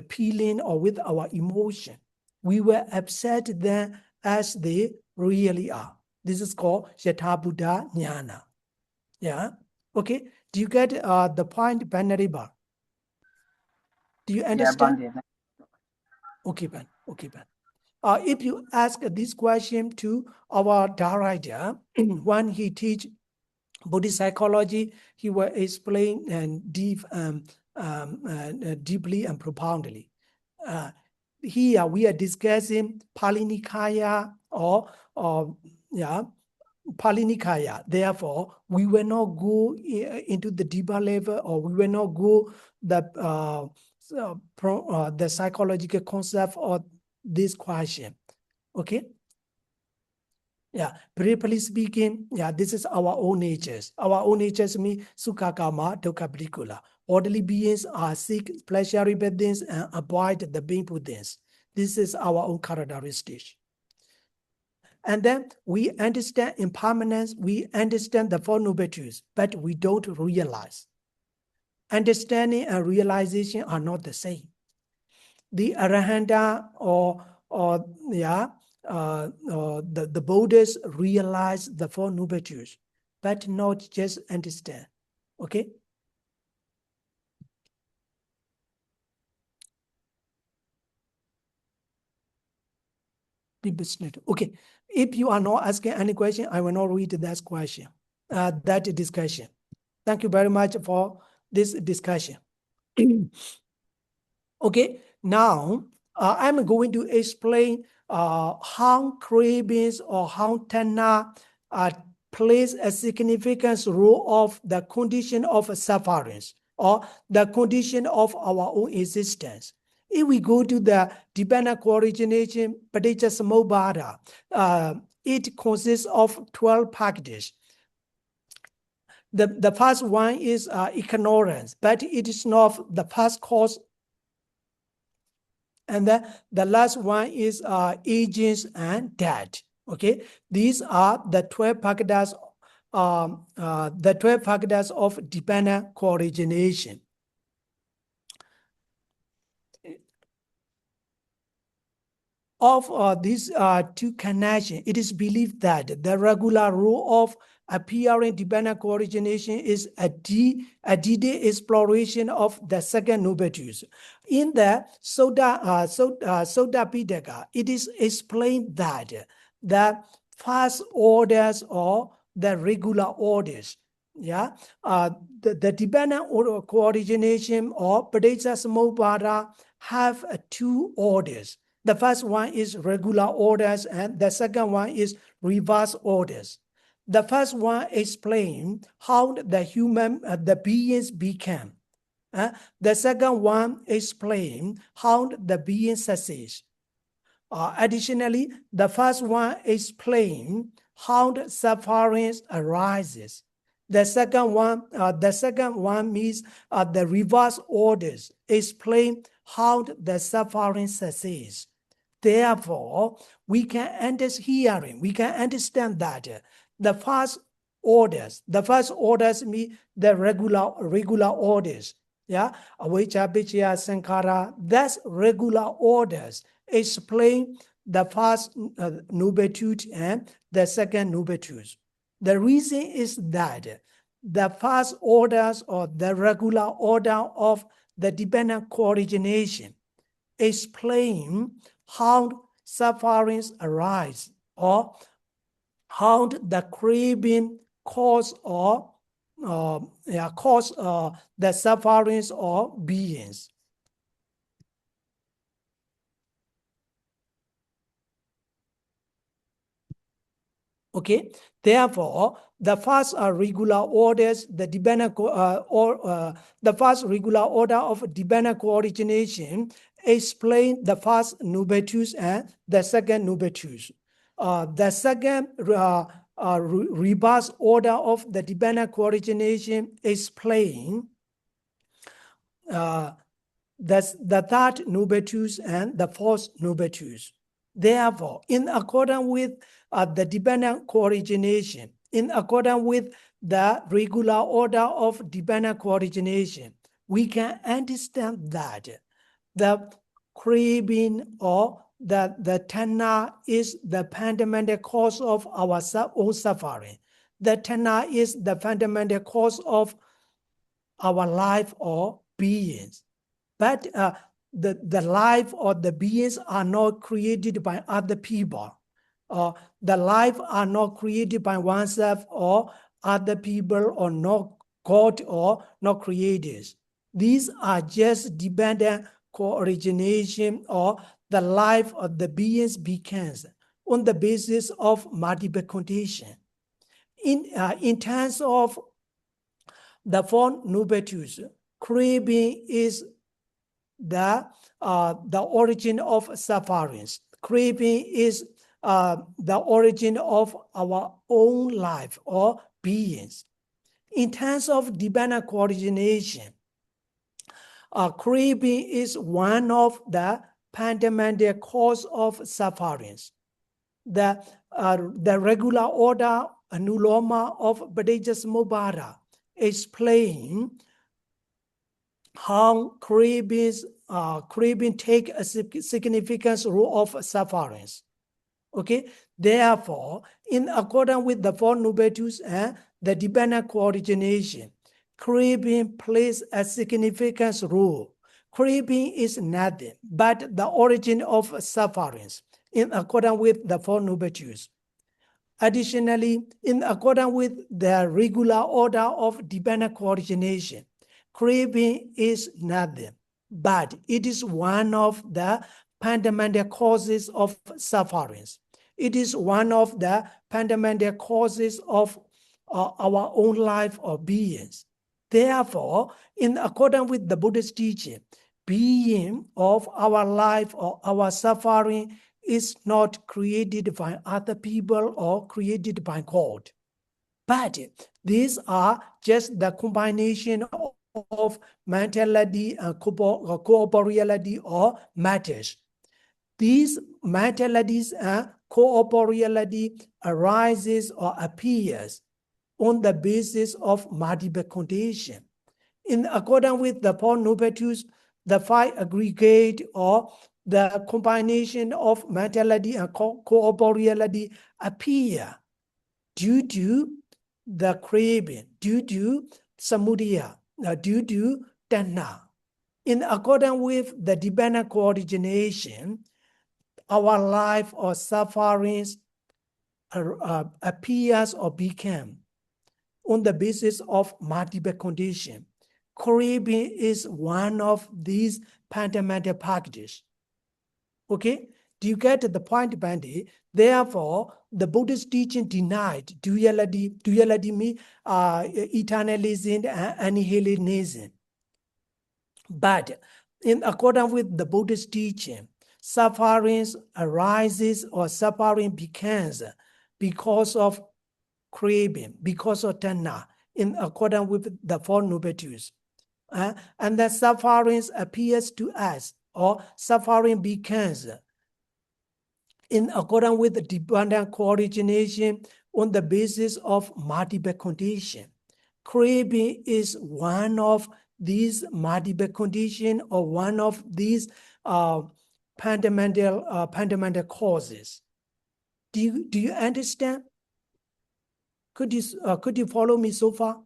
feeling or with our emotion. We will accept them as they really are. This is called Yatha Buddha Jnana. Yeah. Okay. Do you get the point, Venerable? Do you understand? Yeah, Bhante. Okay, Ben. Okay, Ben. If you ask this question to our Dharida, when he teach Buddhist psychology, he will explain and deeply and profoundly. Here we are discussing Pali Nikaya or Pali Nikaya. Therefore, we will not go into the deeper level, or we will not go the psychological concept of this question. Okay. Yeah, briefly speaking, yeah, this is our own natures. Our own natures mean sukha karma, dukkha particular. Orderly beings are seek pleasurable things and avoid the painful things. This is our own characteristic. And then we understand impermanence, we understand the Four Noble Truths, but we don't realize. Understanding and realization are not the same. The Arahanta the Buddhists realize the Four Noble Truths, but not just understand. Okay? Okay. If you are not asking any question, I will not read that question, that discussion. Thank you very much for this discussion. Okay, now I'm going to explain how cravings or how Tanha plays a significant role of the condition of sufferings or the condition of our own existence. If we go to the dependent co-origination, Paticca it consists of 12 packages. The first one is ignorance, but it is not the first cause. And then the last one is agents and debt. Okay, these are the 12 packages. The 12 packages of dependent co-origination. of these two connections, it is believed that the regular rule of appearing dependent co-origination is a detailed exploration of the second nubetus. In the Soda Pitaka, it is explained that the first orders or the regular orders, the dependent co-origination or Padecca have two orders. The first one is regular orders and the second one is reverse orders. The first one explains how the beings became. The second one explains how the being succeeds. Additionally, the first one explains how the suffering arises. The second one means the reverse orders explain how the suffering succeeds. Therefore, we can understand that the first orders mean the regular orders. Avijja, Vicchaya, Sankhara. That's regular orders explain the first nubetude and the second nubetude. The reason is that the first orders or the regular order of the dependent co-origination explain how sufferings arise or how the craving cause the sufferings of beings. Okay, therefore, the first regular orders, the first regular order of dependent co-origination explain the first nubetus and the second nubetus. The second reverse order of the dependent co-origination explain the third nubetus and the fourth nubetus. Therefore, in accordance with the dependent co-origination, in accordance with the regular order of dependent co-origination, we can understand that the craving or the Tanha is the fundamental cause of our own suffering. The Tanha is the fundamental cause of our life or beings. But the life or the beings are not created by other people. The life are not created by oneself or other people or not God or not creators. These are just dependent co-origination or the life of the beings begins on the basis of multiple condition. In terms of the four nubetus, craving is the origin of sufferings. Craving is the origin of our own life or beings. In terms of dependent co-origination, craving is one of the fundamental cause of sufferings. The regular order anuloma of Padecca explain how craving take a significant role of sufferings. Okay, therefore, in accordance with the four nubetus and the dependent co-origination, craving plays a significant role. Craving is nothing but the origin of sufferings in accordance with the four nubetus. Additionally, in accordance with the regular order of dependent co-origination, craving is nothing but it is one of the fundamental causes of sufferings. It is one of the fundamental causes of our own life or beings. Therefore, in accordance with the Buddhist teaching, being of our life or our suffering is not created by other people or created by God. But these are just the combination of mentality and corporeality or matters. These mentalities and corporeality arises or appears on the basis of multiple condition. In accordance with the four nubetus, the five aggregate or the combination of mentality and corporeality appear due to the craving, due to samudaya, due to tanha. In accordance with the dependent coordination, our life or sufferings appears or become on the basis of multiple conditions. Craving is one of these fundamental packages. Okay, do you get the point, Bandy? Therefore, the Buddhist teaching denied duality. Duality means eternalism and annihilationism. But in accordance with the Buddhist teaching, sufferings arises or suffering becomes because of craving, because of tanha, in accordance with the Four Noble Truths. And the sufferings appears to us, or suffering becomes in accordance with the dependent coordination on the basis of multiple conditions. Craving is one of these multiple conditions or one of these fundamental causes. Do you understand? Could you follow me so far?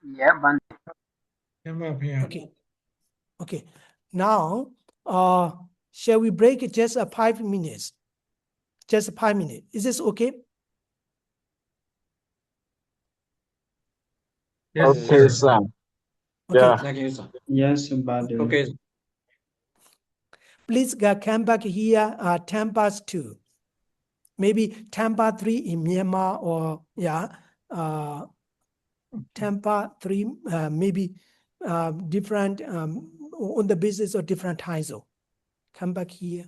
Yeah, Bante. Okay. Okay. Now, shall we break it just 5 minutes? Just 5 minutes. Is this okay? Yes, Okay, sir. Okay. Yeah. Yes, Badu. Okay. Please come back here 10 past 2. Maybe 10 past 3 in Myanmar, or 10 past 3, maybe different on the basis of different time zone. Come back here.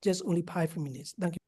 Just only 5 minutes. Thank you.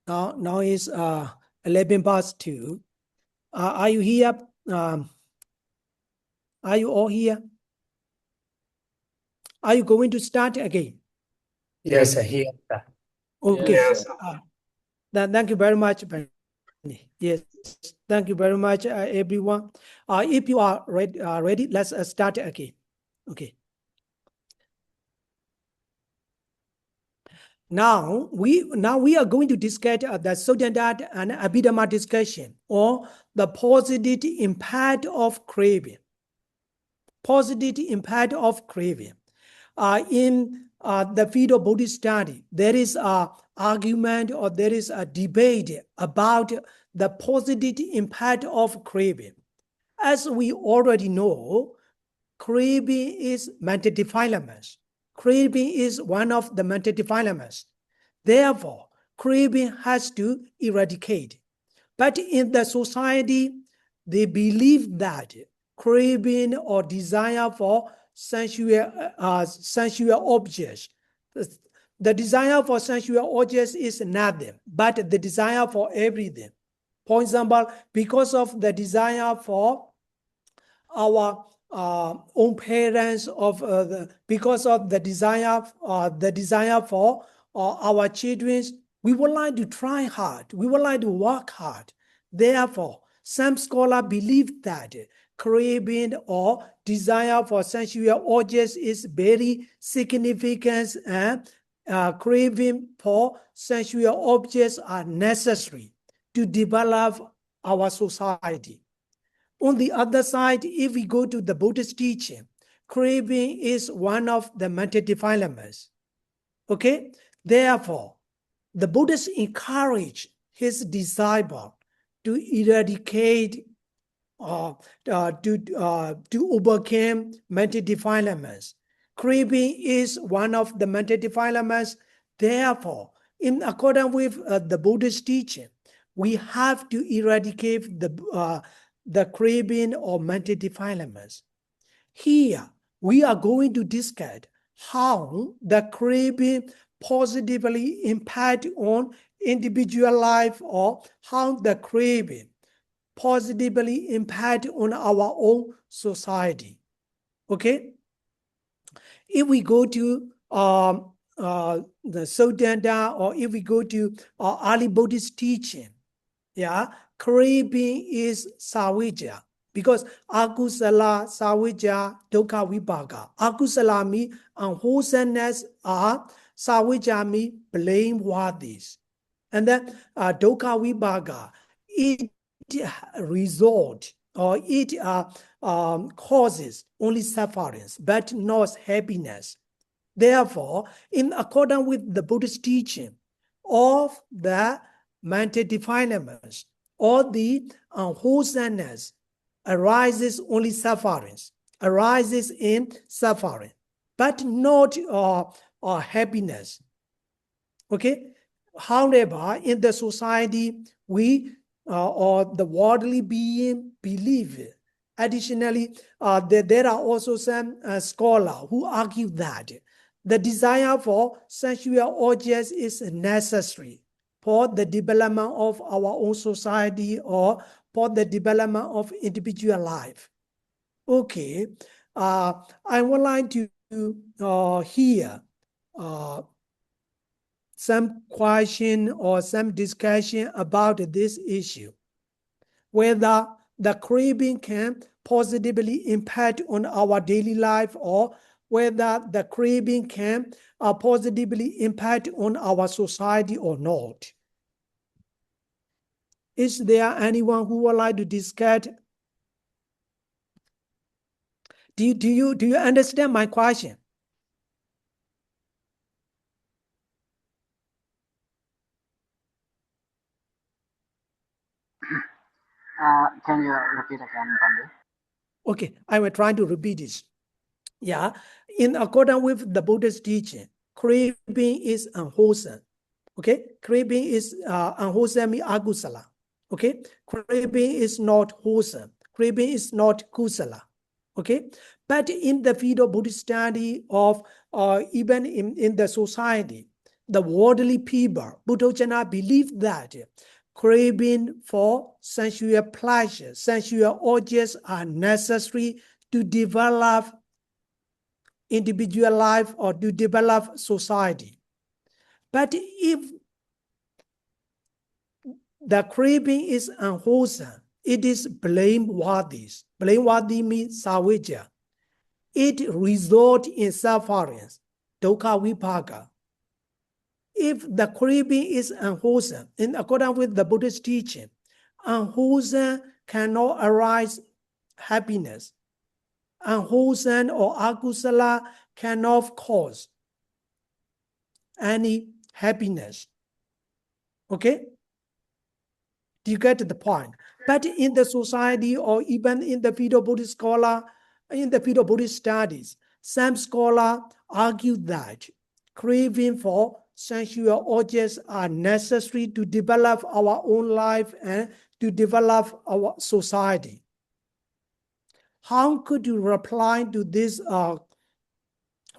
Now is 11 past 2. Are you here? Are you all here? Are you going to start again? Yes, sir. Here, sir. Okay. Yes, Then thank you very much, Benny. Yes, thank you very much, everyone. If you are ready, let's start again. Okay. Now we are going to discuss the Sodandat and Abhidhamma discussion, or the positive impact of craving. Positive impact of craving. In the field of Buddhist study, there is an argument or there is a debate about the positive impact of craving. As we already know, craving is mental defilements. Craving is one of the mental defilements. Therefore, craving has to eradicate. But in the society, they believe that craving or desire for sensual objects, the desire for sensual objects is nothing but the desire for everything. For example, because of the desire for our own parents, because of the desire for our children, we would like to try hard. We would like to work hard. Therefore, some scholars believe that craving or desire for sensual objects is very significant, and craving for sensual objects are necessary to develop our society. On the other side, if we go to the Buddhist teaching, craving is one of the mental defilements. Okay? Therefore, the Buddhists encourage his disciple to eradicate to overcome mental defilements. Craving is one of the mental defilements. Therefore, in accordance with the Buddhist teaching, we have to eradicate the craving or mental defilements. Here, we are going to discuss how the craving positively impact on individual life, or how the craving positively impact on our own society. Okay? If we go to the Sodanda, or if we go to early Buddhist teaching, craving is savija, because akusala, savija, dukkha vipaka. Akusala means unwholesomeness, savija means blameworthiness. And then dukkha vipaka, it result or it causes only sufferings but not happiness. Therefore, in accordance with the Buddhist teaching of the mental defilements or the unwholesomeness arises only sufferings, arises in suffering, but not happiness. Okay? However, in the society, we or the worldly being believe. Additionally, there are also some scholars who argue that the desire for sensual objects is necessary for the development of our own society or for the development of individual life. Okay, I would like to hear some question or some discussion about this issue, whether the craving can positively impact on our daily life, or whether the craving can positively impact on our society or not. Is there anyone who would like to discuss? Do you understand my question? Can you repeat again, Pandey? Okay, I will try to repeat this. Yeah, in accordance with the Buddhist teaching, craving is unwholesome. Okay, craving is unwholesome, agusala. Okay, craving is not wholesome. Craving is not kusala. Okay, but in the field of Buddhist study of even in the society, the worldly people, Buddhojana, believe that craving for sensual pleasure, sensual urges are necessary to develop individual life or to develop society. But if the craving is unwholesome, it is blameworthy. Blameworthy means savijja. It results in suffering, dukkha vipaka. If the craving is unwholesome, in accordance with the Buddhist teaching, unwholesome cannot arise happiness. Unwholesome or akusala cannot cause any happiness. Okay? Do you get the point? But in the society or even in the field of Buddhist scholar, in the field of Buddhist studies, some scholars argue that craving for sensual urges are necessary to develop our own life and to develop our society. How could you reply to this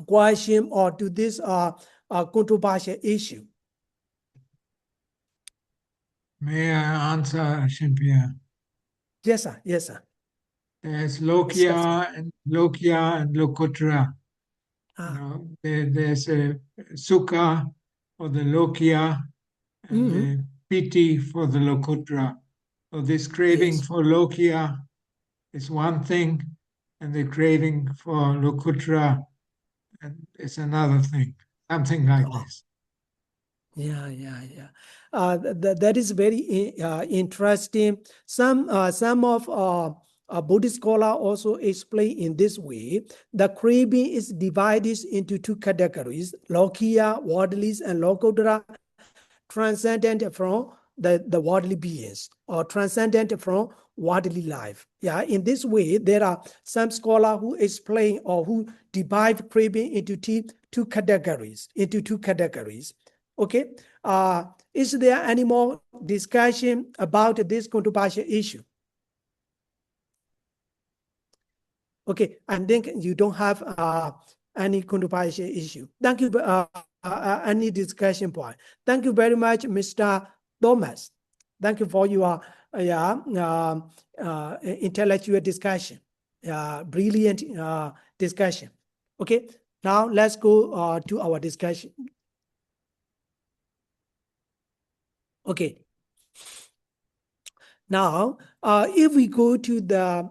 question or to this controversial issue? May I answer, Shimpia? Yes, sir. Yes, sir. There's Lokya and Lokuttara. You know, there's a Sukha for the Lokya and the Piti for the Lokuttara. So this craving for Lokya is one thing, and the craving for Lokuttara is another thing. Something like this. Yeah. That is very interesting. Some of Buddhist scholars also explain in this way. The craving is divided into two categories: Lokiya, worldlies, and Lokuttara, transcendent from the worldly beings or transcendent from worldly life. Yeah, in this way, there are some scholars who explain or who divide craving into two categories. Okay, is there any more discussion about this controversial issue? Okay, I think you don't have any controversial issue. Thank you. Any discussion point. Thank you very much, Mr. Thomas. Thank you for your intellectual discussion. Brilliant discussion. Okay, now let's go to our discussion. Okay. Now, if we go to the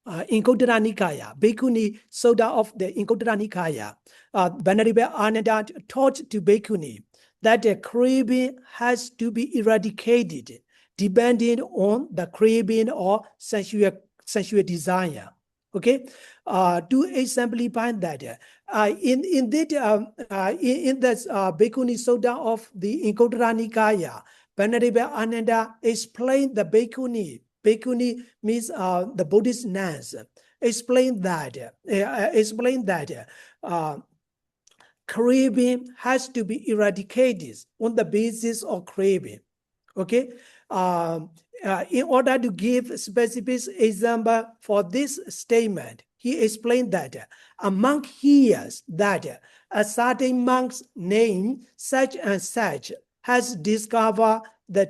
Inkottara Nikaya, Bhikkhuni Sutta of the Inkottara Nikaya, Venerable Ananda taught to Bhikkhuni that the craving has to be eradicated depending on the craving or sensual desire. Okay, to exemplify that, in the Bhikkhuni Sutta of the Inkottara Nikaya, Venerable Ananda explained the Bhikkhuni. Bhikkhuni means the Buddhist nuns. Explain that craving has to be eradicated on the basis of craving. Okay, in order to give specific example for this statement, he explained that a monk hears that a certain monk's name such and such has discovered the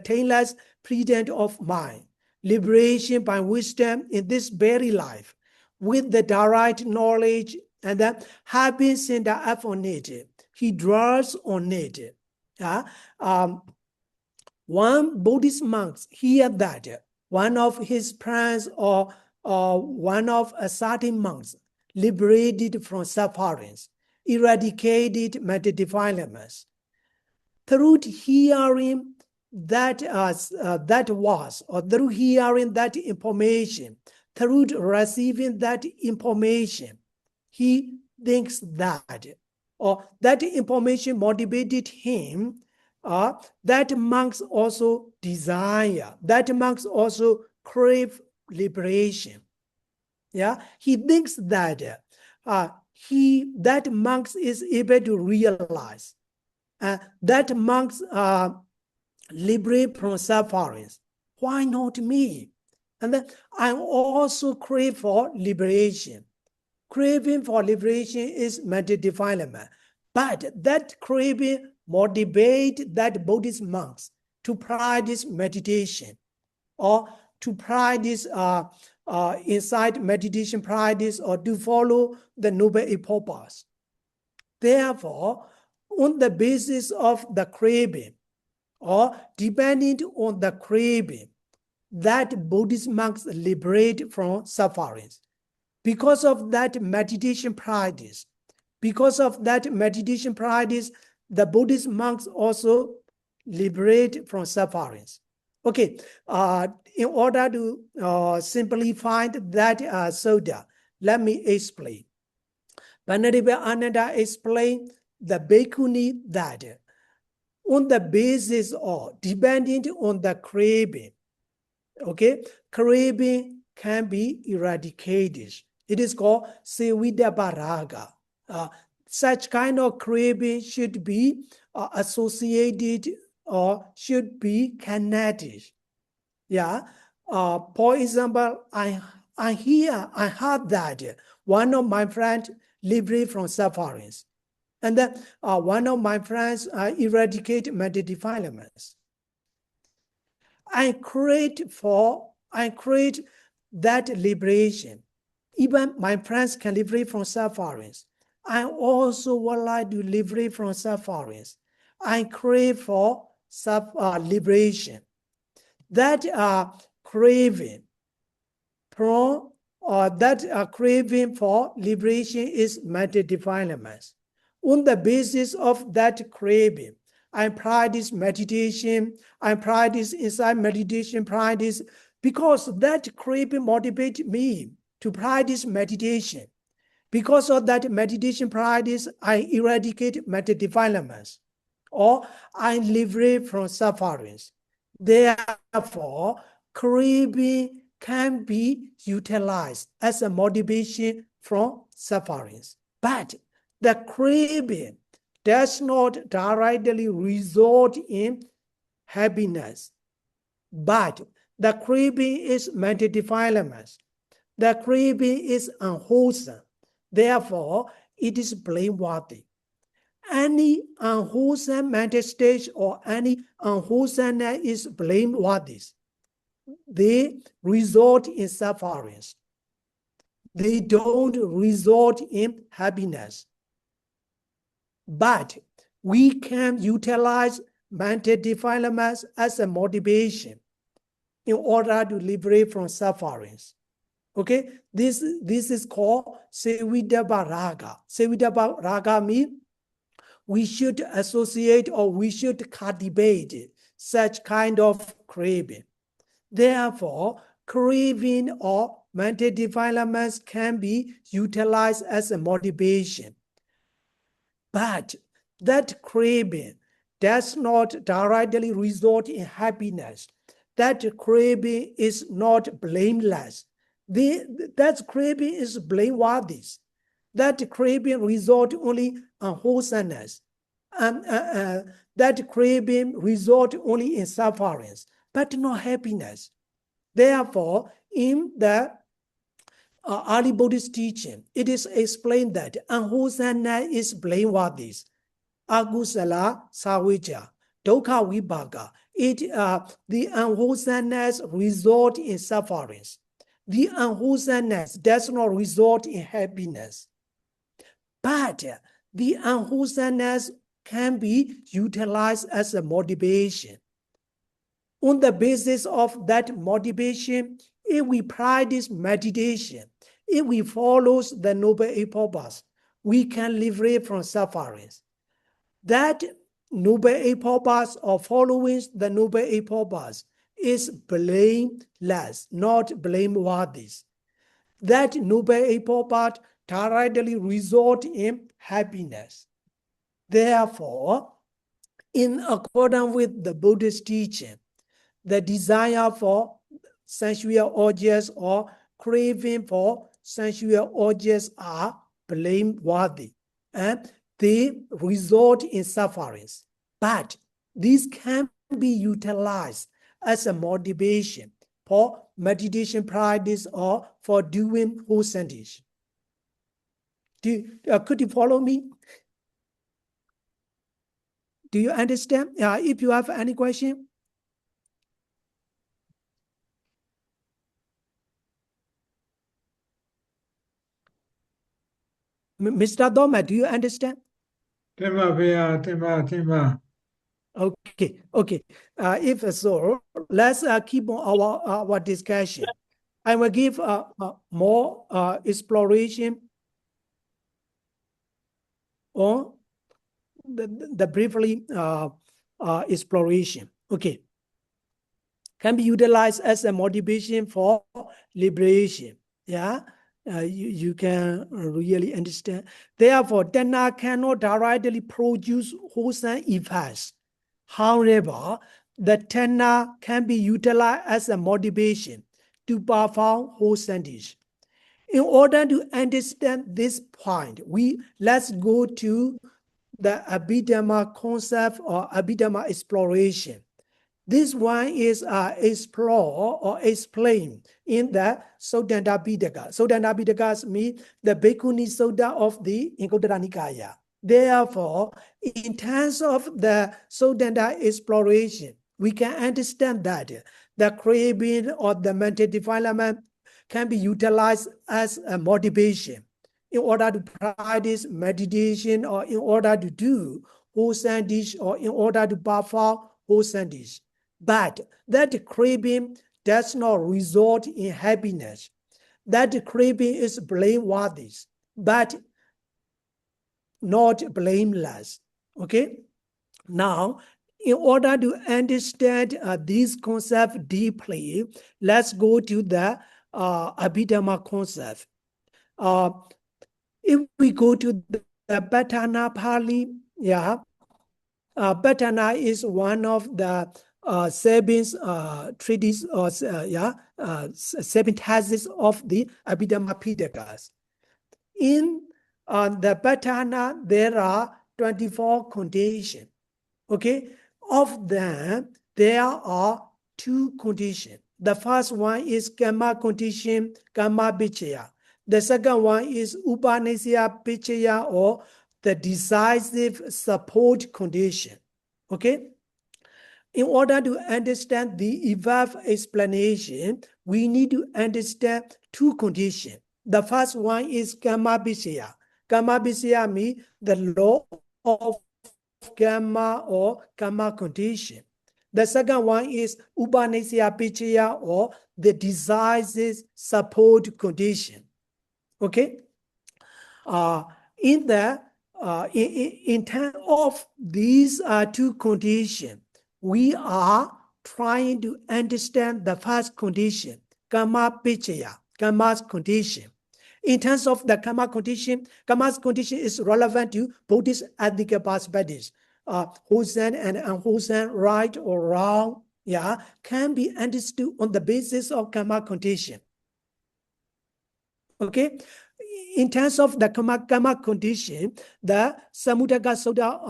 taintless freedom of mind, liberation by wisdom in this very life, with the direct knowledge, and then having sent up on it, he draws on it. One Buddhist monk hear that one of his friends or one of a certain monks liberated from sufferings, eradicated mental defilements. Through hearing through hearing that information, through receiving that information, he thinks that, or that information motivated him, that monks also desire, that monks also crave liberation. Yeah, he thinks that that monks is able to realize that monks liberate from sufferings. Why not me? And then I also crave for liberation. craving for liberation is mental defilement. But that craving motivates that Buddhist monks to practice meditation or to practice inside meditation practice or to follow the Noble Eightfold Path. Therefore, on the basis of the craving or depending on the craving, that Buddhist monks liberate from sufferings. Because of that meditation practice, the Buddhist monks also liberate from sufferings. Okay, in order to simplify that soda, let me explain. Venerable Ananda explained the bhikkhuni that on the basis of depending on the craving, okay, craving can be eradicated. It is called sevidabharaga. Such kind of craving should be associated or should be kinetic. Yeah. For example, I heard that one of my friends liberated from sufferings, and then one of my friends eradicated mental defilements. I create that liberation. Even my friends can liberate from sufferings. I also would like to liberate from sufferings. I crave for liberation. That craving for liberation is mental defilements. On the basis of that craving, I practice meditation, I practice inside meditation practice, because that craving motivates me to practice meditation. Because of that meditation practice, I eradicate mental defilements, or I liberate from sufferings. Therefore, craving can be utilized as a motivation from sufferings. But the craving does not directly result in happiness. But the craving is mental defilements. The craving is unwholesome. Therefore, it is blameworthy. Any unwholesome mental state or any unwholesomeness is blameworthy. They result in sufferings. They don't result in happiness. But we can utilize mental defilements as a motivation in order to liberate from sufferings. Okay, this is called sevidabharaga. Sevidabharaga means we should associate or we should cultivate such kind of craving. Therefore, craving or mental defilements can be utilized as a motivation. But that craving does not directly result in happiness. That craving is not blameless. That craving is blameworthy. That craving result only unwholesomeness. And that craving result only in sufferings, but not happiness. Therefore, in the early Buddhist teaching, it is explained that unwholesomeness is blameworthy. Agusala savija, dukkha vibhaga. The unwholesomeness result in sufferings. The unwholesomeness does not result in happiness. But the unwholesomeness can be utilized as a motivation. On the basis of that motivation, if we practice meditation, if we follow the Noble Eightfold Path, we can liberate from sufferings. That Noble Eightfold Path or following the Noble Eightfold Path is blameless, not blameworthy. That Noble Eightfold Path directly result in happiness. Therefore, in accordance with the Buddhist teaching, the desire for sensual objects or craving for sensual objects are blameworthy and they result in sufferings. But these can be utilized as a motivation for meditation practice or for doing wholesomeness. Could you follow me? Do you understand? If you have any question. Mr. Doma, do you understand? Okay. If so, let's keep on our discussion. I will give more exploration on the briefly exploration. Okay. Can be utilized as a motivation for liberation. Yeah. You can really understand. Therefore, Tanha cannot directly produce wholesome effects. However, the Tanha can be utilized as a motivation to perform wholesomeness. In order to understand this point, let's go to the Abhidhamma concept or Abhidhamma exploration. This one is explored or explained in the Sodanta Pitaka. Sodanta Pitaka means the Bhikkhuni Sutta of the Anguttara Nikaya. Therefore, in terms of the Sodanta exploration, we can understand that the craving or the mental defilement can be utilized as a motivation in order to practice meditation or in order to do wholesome dish or in order to perform wholesome dish. But that craving does not result in happiness. That craving is blameworthy, but not blameless. Okay? Now, in order to understand this concept deeply, let's go to the Abhidhamma concept. If we go to the Patana Pali, Patana is one of the seven treatises or seven theses of the Abhidhamma Pitakas. In the Patana, there are 24 conditions. Okay, of them there are 2 conditions. The first one is karma condition, karma pichaya. The second one is upanasya pichaya or the decisive support condition. Okay. In order to understand the above explanation, we need to understand 2 conditions. The first one is karma pichaya. Karma pichaya means the law of karma or karma condition. The second one is upanasya pichaya or the decisive support condition. Okay. In terms of these 2 conditions, we are trying to understand the first condition, karma pichaya, karma's condition. In terms of the karma condition, karma's condition is relevant to Buddhist ethical perspectives. Wholesome and unwholesome, right or wrong, can be understood on the basis of karma condition. Okay. In terms of the karma condition, the Samudaka Sutta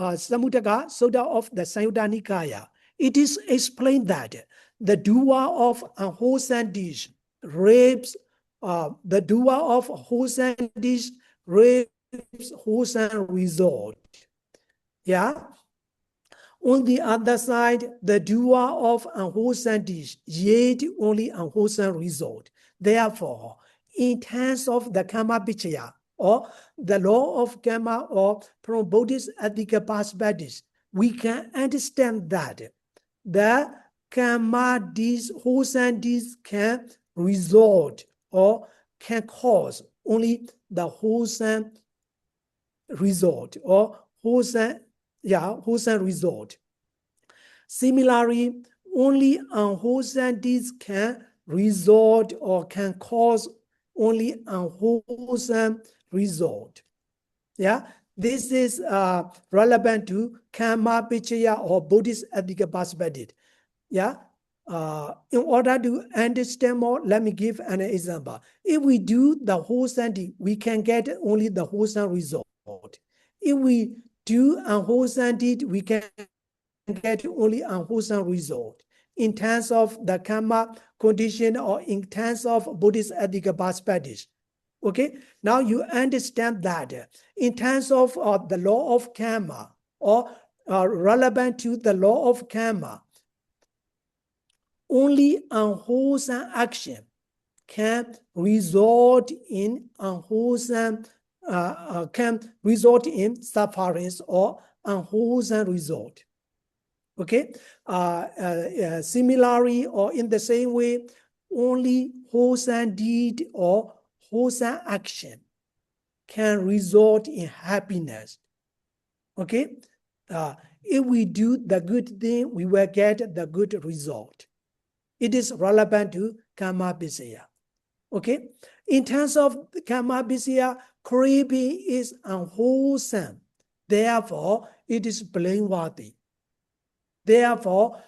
of the Samyutta Nikaya, it is explained that the doer of unwholesome deeds rapes the doer of wholesome deeds rapes wholesome result. On the other side, the doer of unwholesome deeds yield only unwholesome result. Therefore, in terms of the karma pichaya or the law of karma or from Buddhist ethical perspectives, we can understand that the karma deeds, wholesome deeds can result or can cause only the wholesome result or wholesome result. Similarly, only unwholesome deeds can result or can cause only unwholesome result. This is relevant to karma pichaya or Buddhist ethical perspective. In order to understand more, let me give an example. If we do the wholesome deed, we can get only the wholesome result. If we do unwholesome deed, we can get only unwholesome result. In terms of the karma condition or in terms of Buddhist ethical perspectives. Okay, now you understand that in terms of the law of karma or relevant to the law of karma, only unwholesome action can result in unwholesome, can result in sufferings or unwholesome result. Okay, similarly or in the same way, only wholesome deed or wholesome action can result in happiness. Okay, if we do the good thing, we will get the good result. It is relevant to karma visaya. Okay, in terms of karma visaya, craving is unwholesome. Therefore, it is blameworthy. Therefore,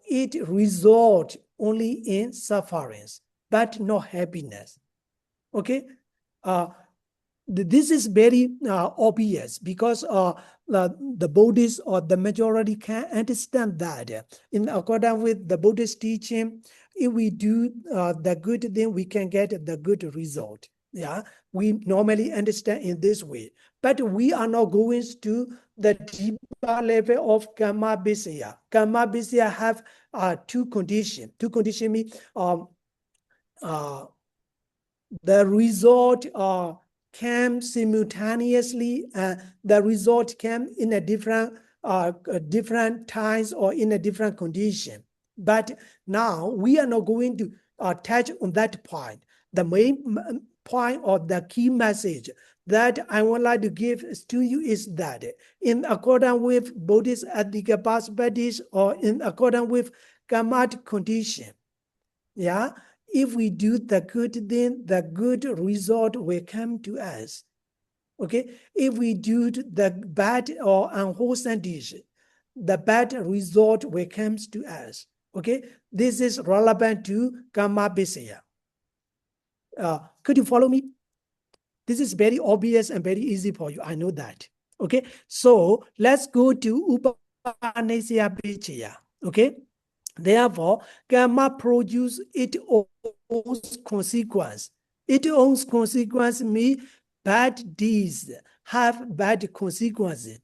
it results only in sufferings, but not happiness. Okay, this is very obvious because the Buddhists or the majority can understand that in accordance with the Buddhist teaching, if we do the good thing, we can get the good result. Yeah, we normally understand in this way, but we are not going to the deeper level of karma visaya. Karma visaya have two conditions. Two conditions mean the result came simultaneously. The result came in a different times or in a different condition. But now we are not going to touch on that point. The main point or the key message that I would like to give to you is that in accordance with Buddhist ethical perspectives or in accordance with karmic condition, yeah, if we do the good thing, the good result will come to us. Okay, if we do the bad or unwholesome deeds, the bad result will come to us. Okay, this is relevant to karma visaya. Could you follow me? This is very obvious and very easy for you. I know that. Okay, so let's go to upanasya vichaya. Okay, therefore, karma produce its own consequence. Its own consequence means bad deeds have bad consequences.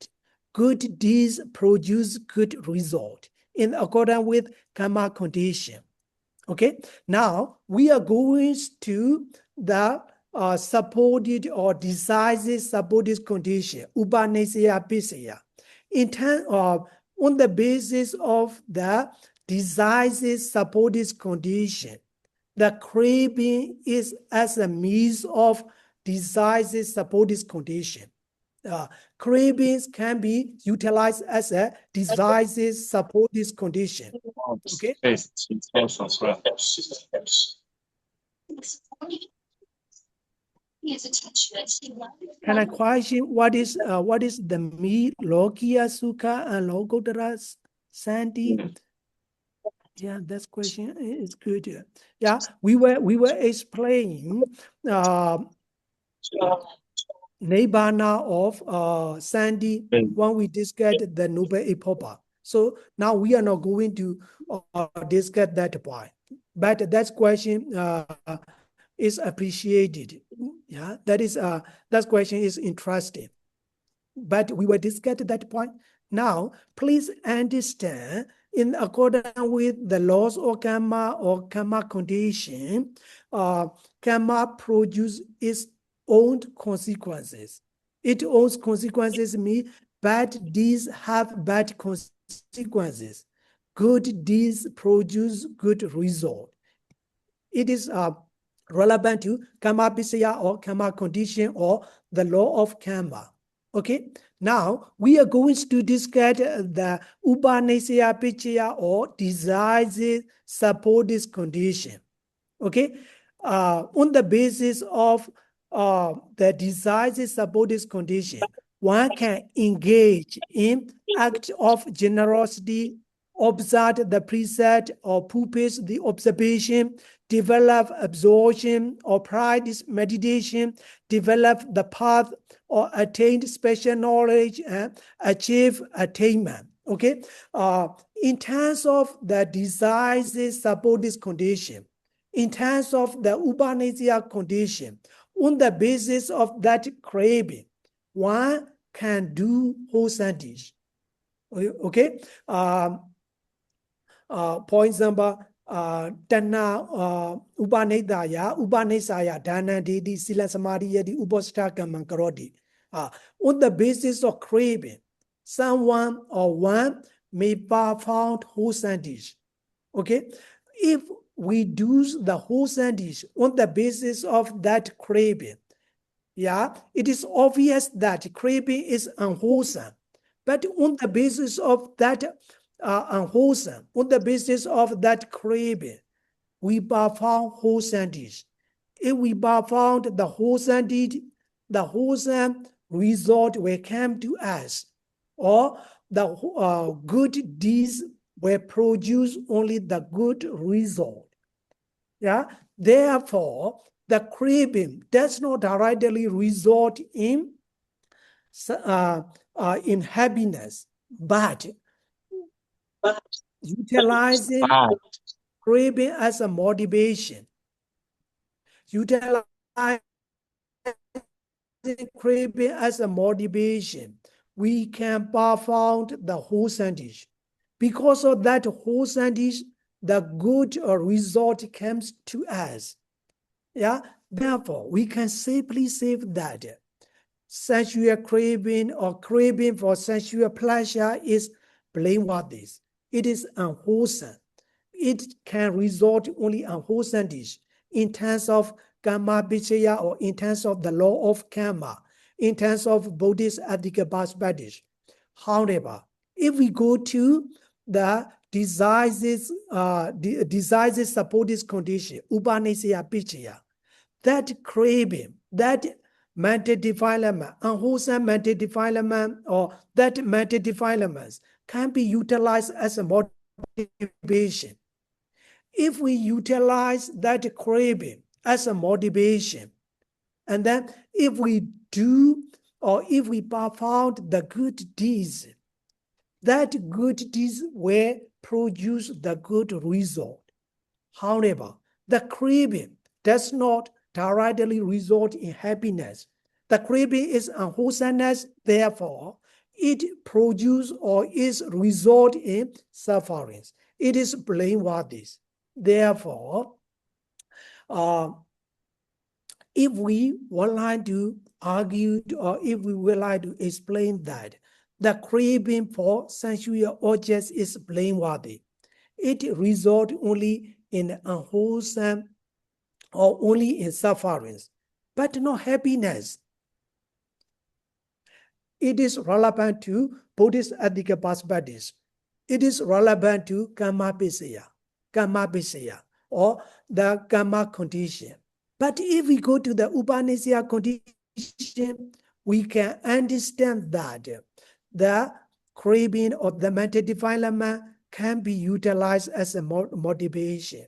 Good deeds produce good result in accordance with karma condition. Okay, now we are going to the supported or decisive supported condition, upanasya visaya. In terms of, on the basis of the decisive supported condition, the craving is as a means of decisive supported condition. Cravings can be utilized as a decisive supported condition. Okay. Can I question what is the me Lokiya Sukha and Lokottara Santi? Yeah, that question is good. Yeah, we were explaining Nibbana of Santi when we discussed the Noble Epopa. So now we are not going to discuss that point, but that question is appreciated. Yeah, that question is interesting. But we will discuss that point. Now, please understand, in accordance with the laws of karma or karma condition, karma produces its own consequences. Its own consequences mean bad deeds have bad consequences. Good deeds produce good result. It is relevant to karma visaya or karma condition or the law of karma. Okay, now we are going to discuss the upanasya vichaya or decisive supported condition. Okay, on the basis of the decisive supported condition, one can engage in act of generosity, observe the precept or purpose the observation, develop absorption or practice meditation, develop the path or attain special knowledge and achieve attainment. Okay, in terms of the decisive supported condition, in terms of the upanasya condition, on the basis of that craving, one can do wholesome deeds. Okay? For example, Tanha Upanedaya Dana Dedi Sila Samadhi Yadi Upastaka Mankarodi. On the basis of craving, someone or one may perform wholesome deeds. Okay? If we do the wholesome deeds on the basis of that craving, yeah, it is obvious that craving is unwholesome. But on the basis of that unwholesome, on the basis of that craving, we perform wholesome deeds. If we perform the wholesome deed, the wholesome result will come to us, or the good deeds will produce only the good result. Yeah. Therefore, the craving does not directly result in happiness, but utilizing craving as a motivation, utilizing craving as a motivation, we can perform the wholesome deeds. Because of that wholesome deeds, the good result comes to us. Yeah. Therefore, we can safely say that sensual craving or craving for sensual pleasure is blameworthy. It is unwholesome. It can result only unwholesome deeds in terms of karma vichaya, or in terms of the law of karma, in terms of Buddhist ethical perspective. However, if we go to the decisive supportive condition, upanishaya vichaya, that craving, that mental defilement, unwholesome mental defilement, or that mental defilements can be utilized as a motivation. If we utilize that craving as a motivation, and then if we do, or if we perform the good deeds, that good deeds will produce the good result. However, the craving does not directly result in happiness. The craving is unwholesomeness, therefore, it produces or is result in sufferings. It is blameworthy. Therefore, if we would like to argue, or if we would like to explain that the craving for sensual objects is blameworthy, it results only in unwholesome or only in sufferings, but not happiness. It is relevant to Buddhist ethical perspectives. It is relevant to karma visaya, or the karma condition. But if we go to the Upanishad condition, we can understand that the craving of the mental defilement can be utilized as a motivation.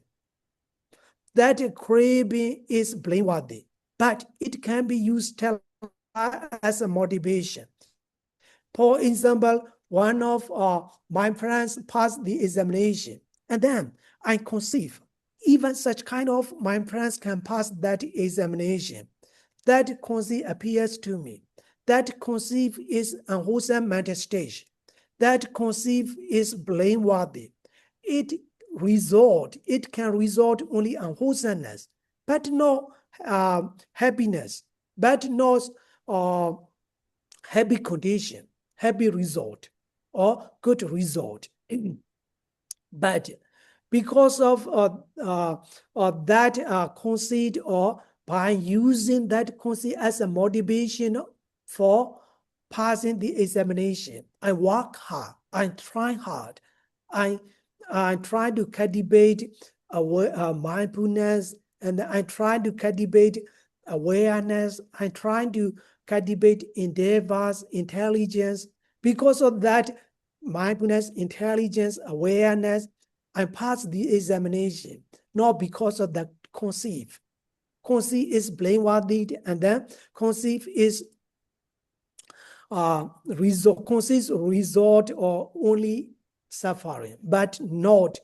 That craving is blameworthy, but it can be used as a motivation. For example, one of my friends passed the examination, and then I conceive. Even such kind of my friends can pass that examination. That conceive appears to me. That conceive is unwholesome mental stage. That conceive is blameworthy. It can result only unwholesomeness, but no happiness, but no happy condition, happy result, or good result. But because of that conceit, or by using that conceit as a motivation for passing the examination, I work hard, I try hard, I try to cultivate mindfulness, and I try to cultivate awareness, I try to cultivate endeavors, intelligence. Because of that mindfulness, intelligence, awareness, I passed the examination, not because of the conceive. Conceive is blameworthy, and then conceive is result or only suffering, but not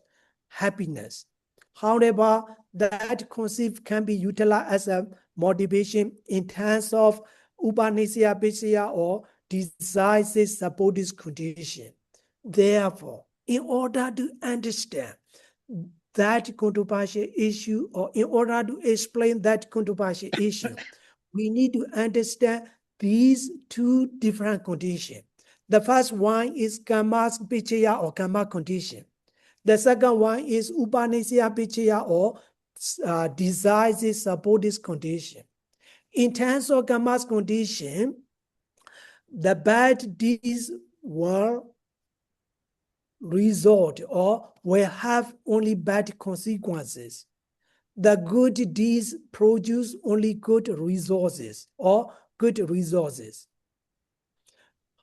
happiness. However, that conceive can be utilized as a motivation in terms of upanisya pisya or decisive supportive condition. Therefore, in order to understand that controversial issue, or in order to explain that controversial issue, we need to understand these two different conditions. The first one is karma pichaya or karma condition. The second one is upanisya pichaya or decisive supportive condition. In terms of karma's condition, the bad deeds will result or will have only bad consequences. The good deeds produce only good resources or good resources.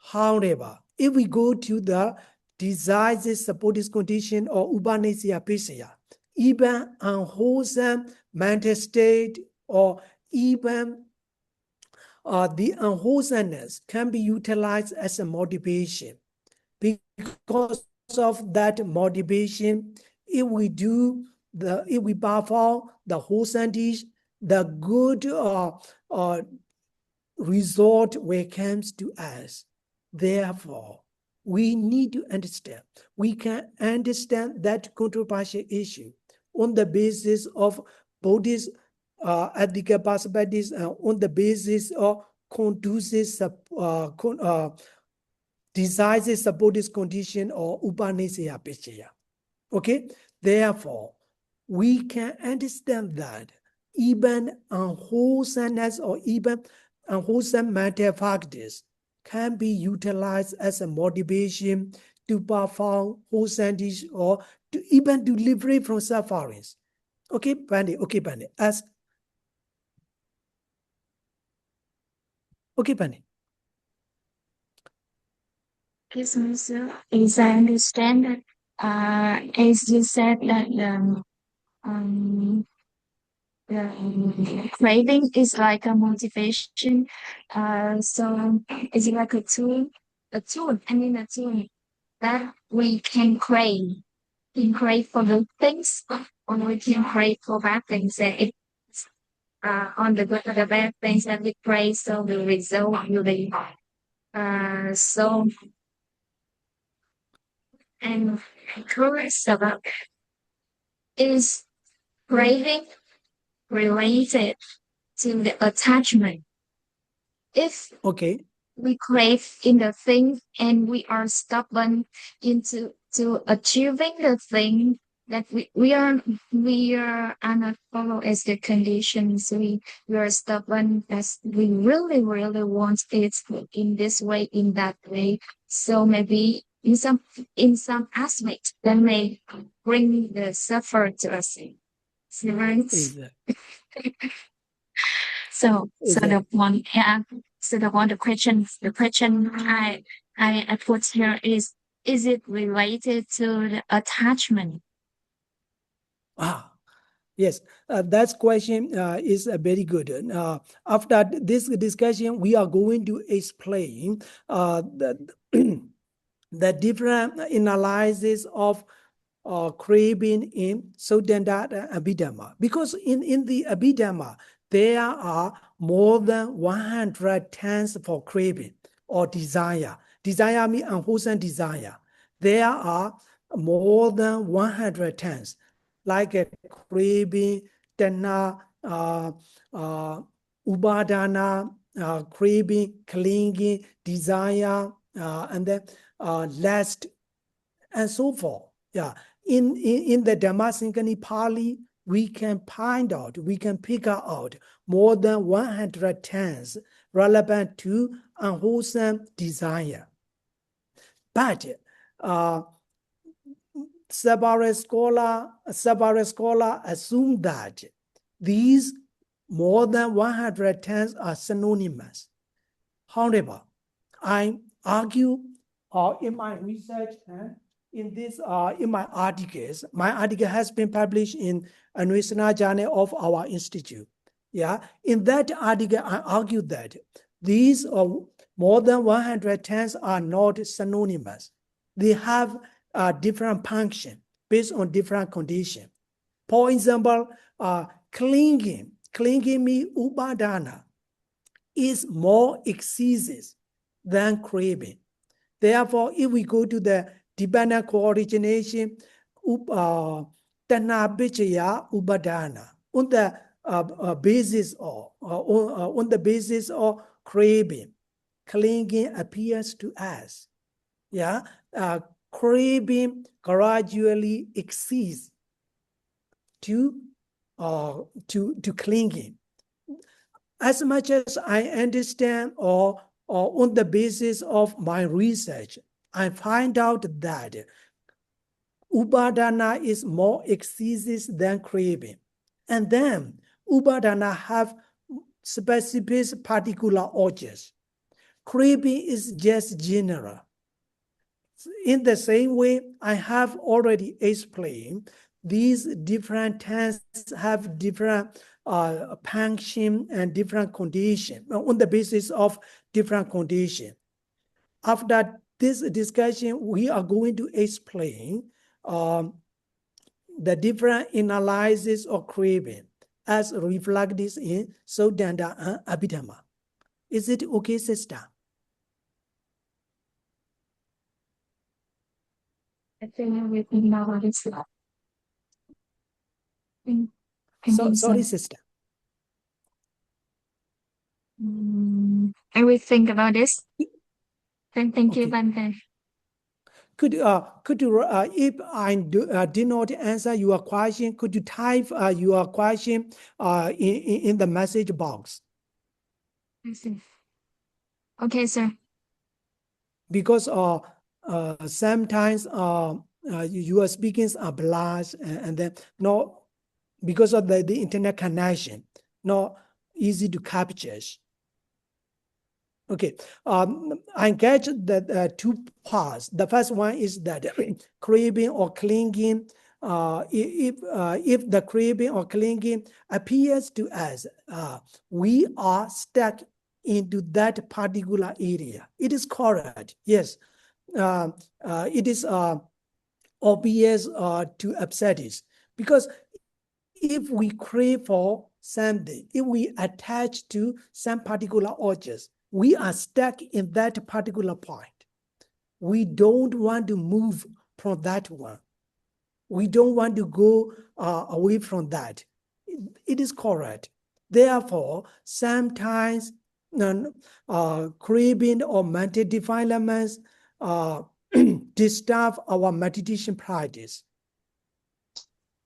However, if we go to the decisive supportive condition or upanisya pisya, even unwholesome mental state or even the unwholesomeness can be utilized as a motivation. Because of that motivation, if we perform the wholesome deeds, the good result will come to us. Therefore, we need to understand. We can understand that controversial issue on the basis of Buddhist ethical perspectives, on the basis of conducive decisive supportive condition or upanisya pichaya. Okay, therefore, we can understand that even unwholesomeness or even unwholesome mental factors can be utilized as a motivation to perform wholesome deeds or to even to liberate from sufferings. Okay, Pandey. Okay, Pandey. Ask. Okay, Pandey. Yes, Mr. As I understand that, as you said that the craving is like a motivation. So it's like a tool that we can crave. We can crave for good things, or we can crave for bad things. And it's on the good or the bad things that we crave, so the result will be so. And curious about is craving related to the attachment. If Okay. we crave in the thing and we are stubborn into achieving the thing that we are not follow as the conditions, we are stubborn as we really want it in this way, in that way. So maybe in some aspect that may bring the suffer to us. Right? Exactly. So Exactly. the question I put here is it related to the attachment? Yes, that question is very good. After this discussion, we are going to explain the different analysis of craving in Sodanda Abhidhamma. Because in the Abhidhamma, there are more than 100 terms for craving or desire. Desire means unwholesome desire. There are more than 100 terms, like a craving, Tanha, upadana, craving, clinging, desire, and then lust, and so forth. Yeah, in the Dhammasankani Pali, we can pick out more than 100 terms relevant to unwholesome desire. But several scholars assume that these more than 100 terms are synonymous. However, I argue in my research and in my articles, my article has been published in Anvesana Journal of our institute. Yeah, in that article, I argue that these more than 100 terms are not synonymous. They have a different function based on different conditions. For example, clinging clinging me upadana is more exceeds than craving. Therefore, if we go to the dependent co-origination, Tanha Vichaya Upadana, on the basis of on the basis of craving, clinging appears to us. Yeah, craving gradually exceeds to clinging. As much as I understand, or on the basis of my research, I find out that upadana is more exceeds than craving. And then upadana have specific particular objects. Craving is just general. In the same way, I have already explained, these different texts have different function and different condition on the basis of different condition. After this discussion, we are going to explain the different analysis of craving as reflected in Sodanda and Abhidhamma. Is it okay, sister? I think everything now is Sorry, sister. I will think about this. Thank you, Okay. Bante. Could you, if I did not answer your question, could you type your question in the message box? I see. Okay, sir. Because sometimes your speakings are blast, and then no, because of the internet connection, not easy to capture. Okay, I get the two parts. The first one is that craving or clinging. If the craving or clinging appears to us, we are stuck into that particular area. It is correct. Yes, it is obvious to upset us, because if we crave for something, if we attach to some particular objects, we are stuck in that particular point. We don't want to move from that one. We don't want to go away from that. It is correct. Therefore, sometimes craving or mental defilements disturb our meditation practice.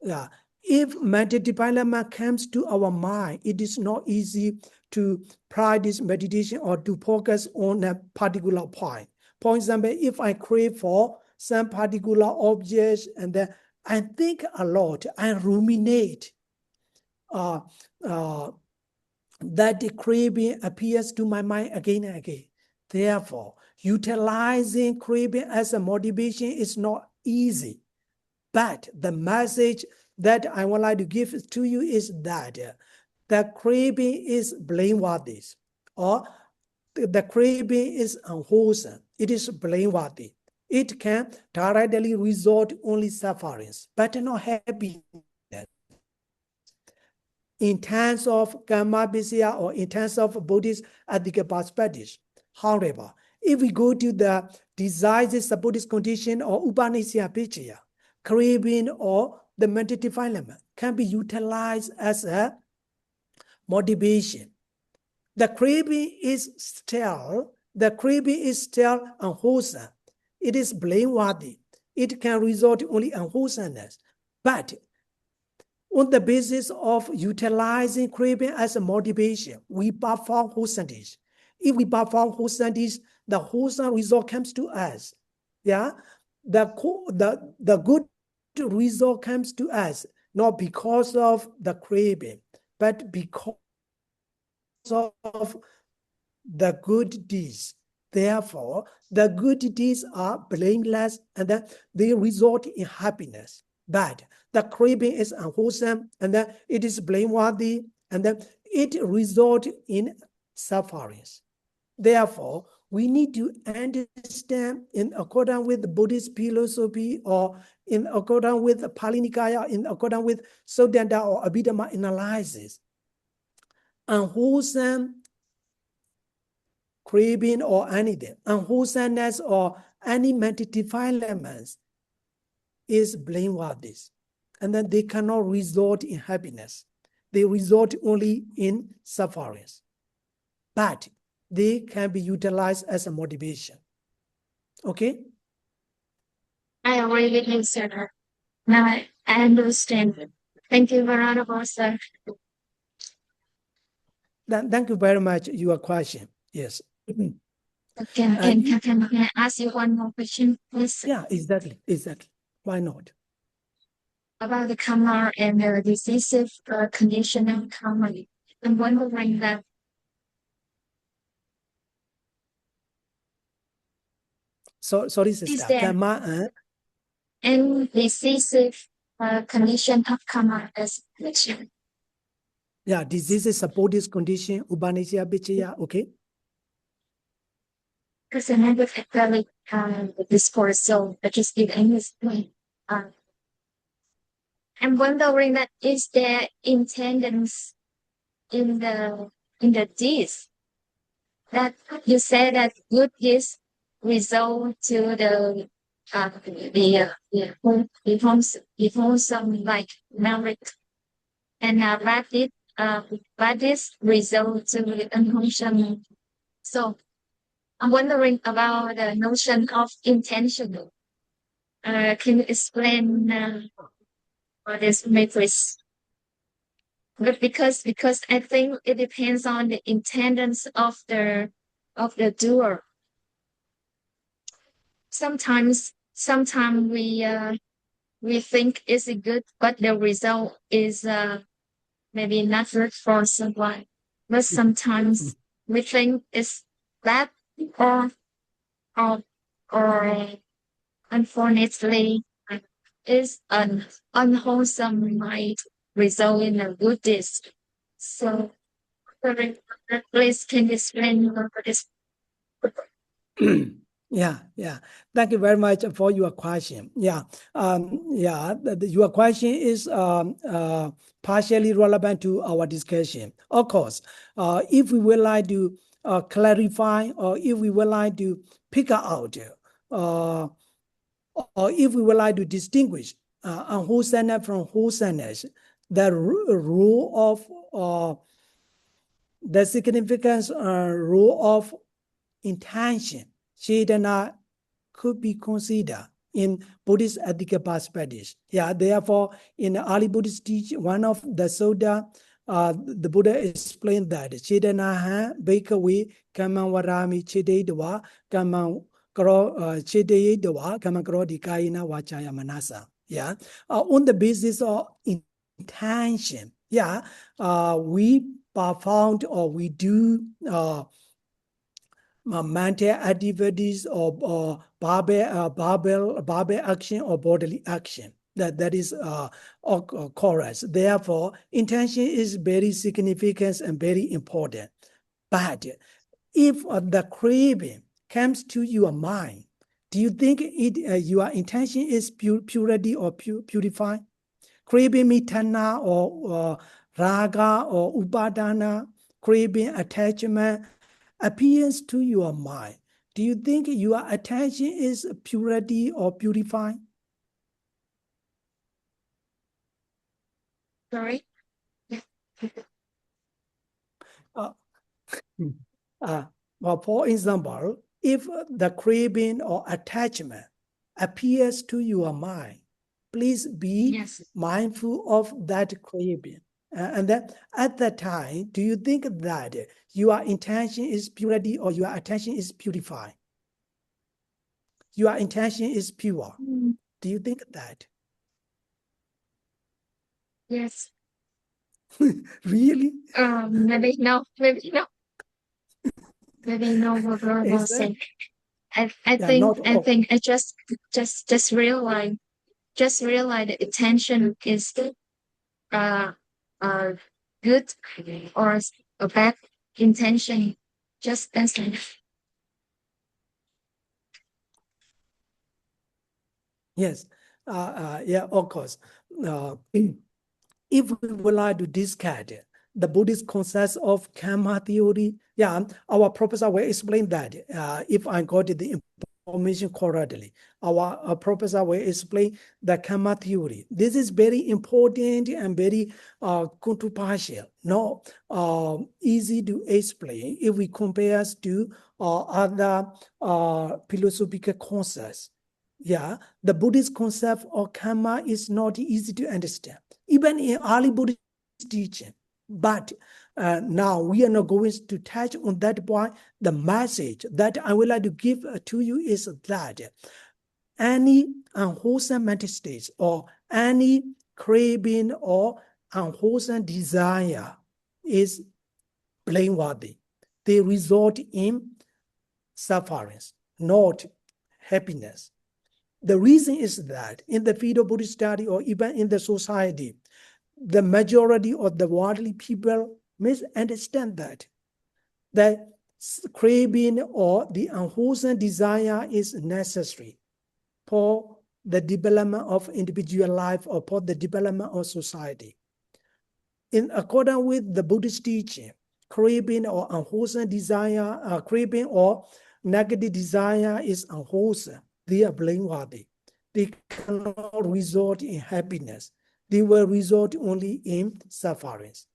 Yeah. If mental defilement comes to our mind, it is not easy to practice meditation or to focus on a particular point. For example, if I crave for some particular objects and then I think a lot, I ruminate, that craving appears to my mind again and again. Therefore, utilizing craving as a motivation is not easy. But the message that I would like to give to you is that the craving is blameworthy, or the craving is unwholesome. It is blameworthy. It can directly result only sufferings, but not happiness. In terms of karma visaya or in terms of Buddhist ethical perspectives. However, if we go to the desires, Buddhist condition, or upanishya pichaya, craving or the mental defilement can be utilized as a motivation. The craving is still unwholesome. It is blameworthy. It can result only unwholesomeness. But on the basis of utilizing craving as a motivation, we perform wholesomeness. If we perform wholesomeness, the wholesome result comes to us. Yeah, the good result comes to us not because of the craving, but because of the good deeds. Therefore, the good deeds are blameless and then they result in happiness. But the craving is unwholesome and then it is blameworthy and then it results in sufferings. Therefore, we need to understand in accordance with the Buddhist philosophy or in accordance with the Pali Nikaya, in accordance with Sodanda or Abhidhamma analysis, unwholesome craving or anything, unwholesomeness or any mental defilements is blameworthy. And then they cannot result in happiness. They result only in sufferings. But they can be utilized as a motivation. Okay? I already answered her. Now I understand. Thank you very much, sir. Thank you very much for your question. Yes. Can I ask you one more question, please? Yeah, exactly. Why not? About the karma and the decisive condition of karma. I'm wondering that. Sorry, sister. Karma and decisive condition of karma as condition. Yeah, disease is supportive condition, upanisya bichaya, okay? Because I never really this course, so I just did English. I'm wondering that is there intendance in the deeds that you say that good deeds result to the wholesome like merit, and bad deeds result to the unwholesome. So I'm wondering about the notion of intentional. Can you explain what is matrix? But because I think it depends on the intendance of the doer. Sometimes we think it's good, but the result is maybe not good for someone. But sometimes we think it's bad or unfortunately is an unwholesome might result in a good deed. So please can you explain this? Yeah. Thank you very much for your question. Your question is partially relevant to our discussion. Of course, if we would like to clarify, or if we would like to pick out, or if we would like to distinguish unwholesomeness from wholesomeness, the role of the significance role of intention, Chetana, could be considered in Buddhist ethical perspectives. Yeah, therefore, in the early Buddhist teaching, one of the Sutta, the Buddha explained that Chetana Bhikkhave Kamang Varami Chetedwa Kamang Karo Chetedwa Kamang Karo Dikayana Vachaya Manasa. Yeah, on the basis of intention, we perform or we do mental activities or barbell action or bodily action. That is chorus. Therefore, intention is very significant and very important. But if the craving comes to your mind, do you think your intention is purity or purify? Craving mitana or raga or upadana, craving attachment appears to your mind. Do you think your attention is purity or purifying? Sorry? Well, for example, if the craving or attachment appears to your mind, please be mindful of that craving. And then at that time, do you think that your intention is purity or your attention is purified? Your intention is pure. Do you think that? Yes. Really? Maybe no. Maybe no. Maybe no. We'll say. I think I just realized the attention is good or a bad intention. Just as yes. Yeah, of course. If we would like to discard the Buddhist concept of karma theory. Yeah, our professor will explain that if I got the information correctly. Our professor will explain the karma theory. This is very important and very controversial, not easy to explain if we compare to other philosophical concepts. Yeah, the Buddhist concept of karma is not easy to understand, even in early Buddhist teaching. But now we are not going to touch on that point. The message that I would like to give to you is that any unwholesome mental states or any craving or unwholesome desire is blameworthy. They result in sufferings, not happiness. The reason is that in the field of Buddhist study or even in the society, the majority of the worldly people misunderstand that the craving or the unwholesome desire is necessary for the development of individual life or for the development of society. In accordance with the Buddhist teaching, craving or unwholesome desire, craving or negative desire is unwholesome. They are blameworthy. They cannot result in happiness. They will result only in sufferings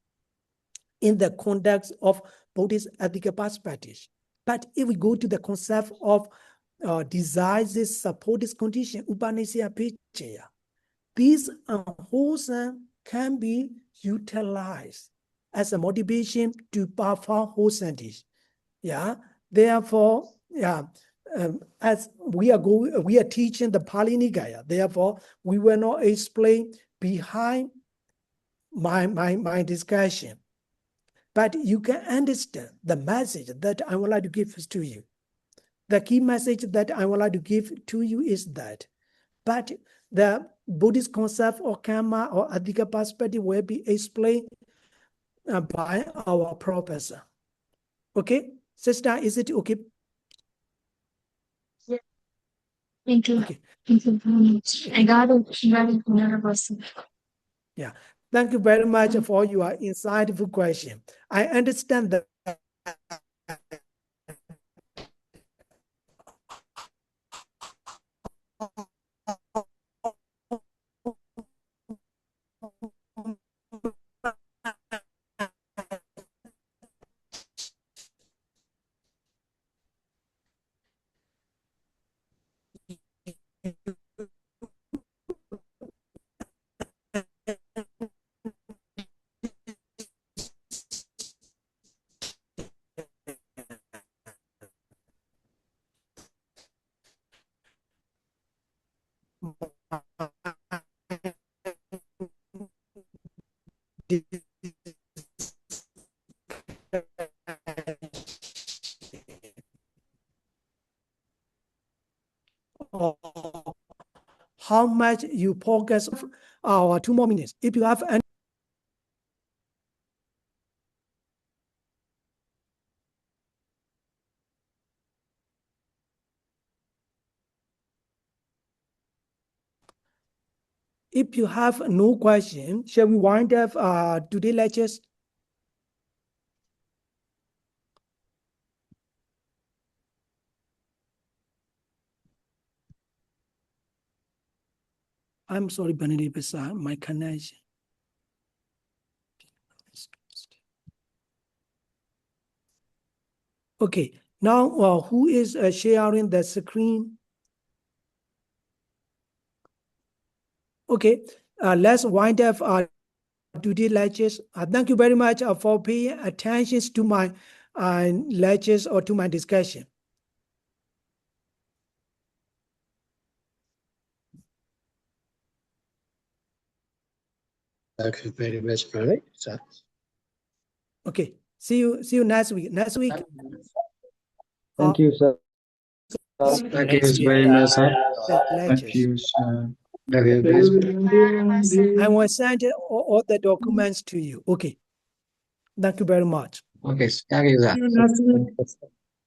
in the context of Buddhist ethical perspective. But if we go to the concept of desires support this condition, Upanishad picture, these unwholesome can be utilized as a motivation to perform wholesomeness. Yeah, therefore, yeah, as we are teaching the Pali Nikaya. Therefore, we will not explain behind my discussion, but you can understand the message that I would like to give to you. The key message that I would like to give to you is that, but the Buddhist concept of karma or ethical perspective will be explained by our professor. Okay, sister, is it okay? Thank you. Okay. Thank you very much. I got it very nervous. Yeah. Thank you very much for your insightful question. I understand that how much you focus our 2 more minutes. If you have any no question, shall we wind up today's lectures? I'm sorry, Benedict, my connection. Okay, now who is sharing the screen? Okay, let's wind up today's lectures. Thank you very much for paying attention to my lectures or to my discussion. Thank you very much, brother. Okay, see you next week. Next week. Thank you, sir. Thank you very much, sir. Thank you, sir. I will send all the documents to you. Okay. Thank you very much. Okay, thank you, sir.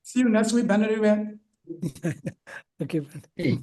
See you next week, Benedict. Okay. Hey.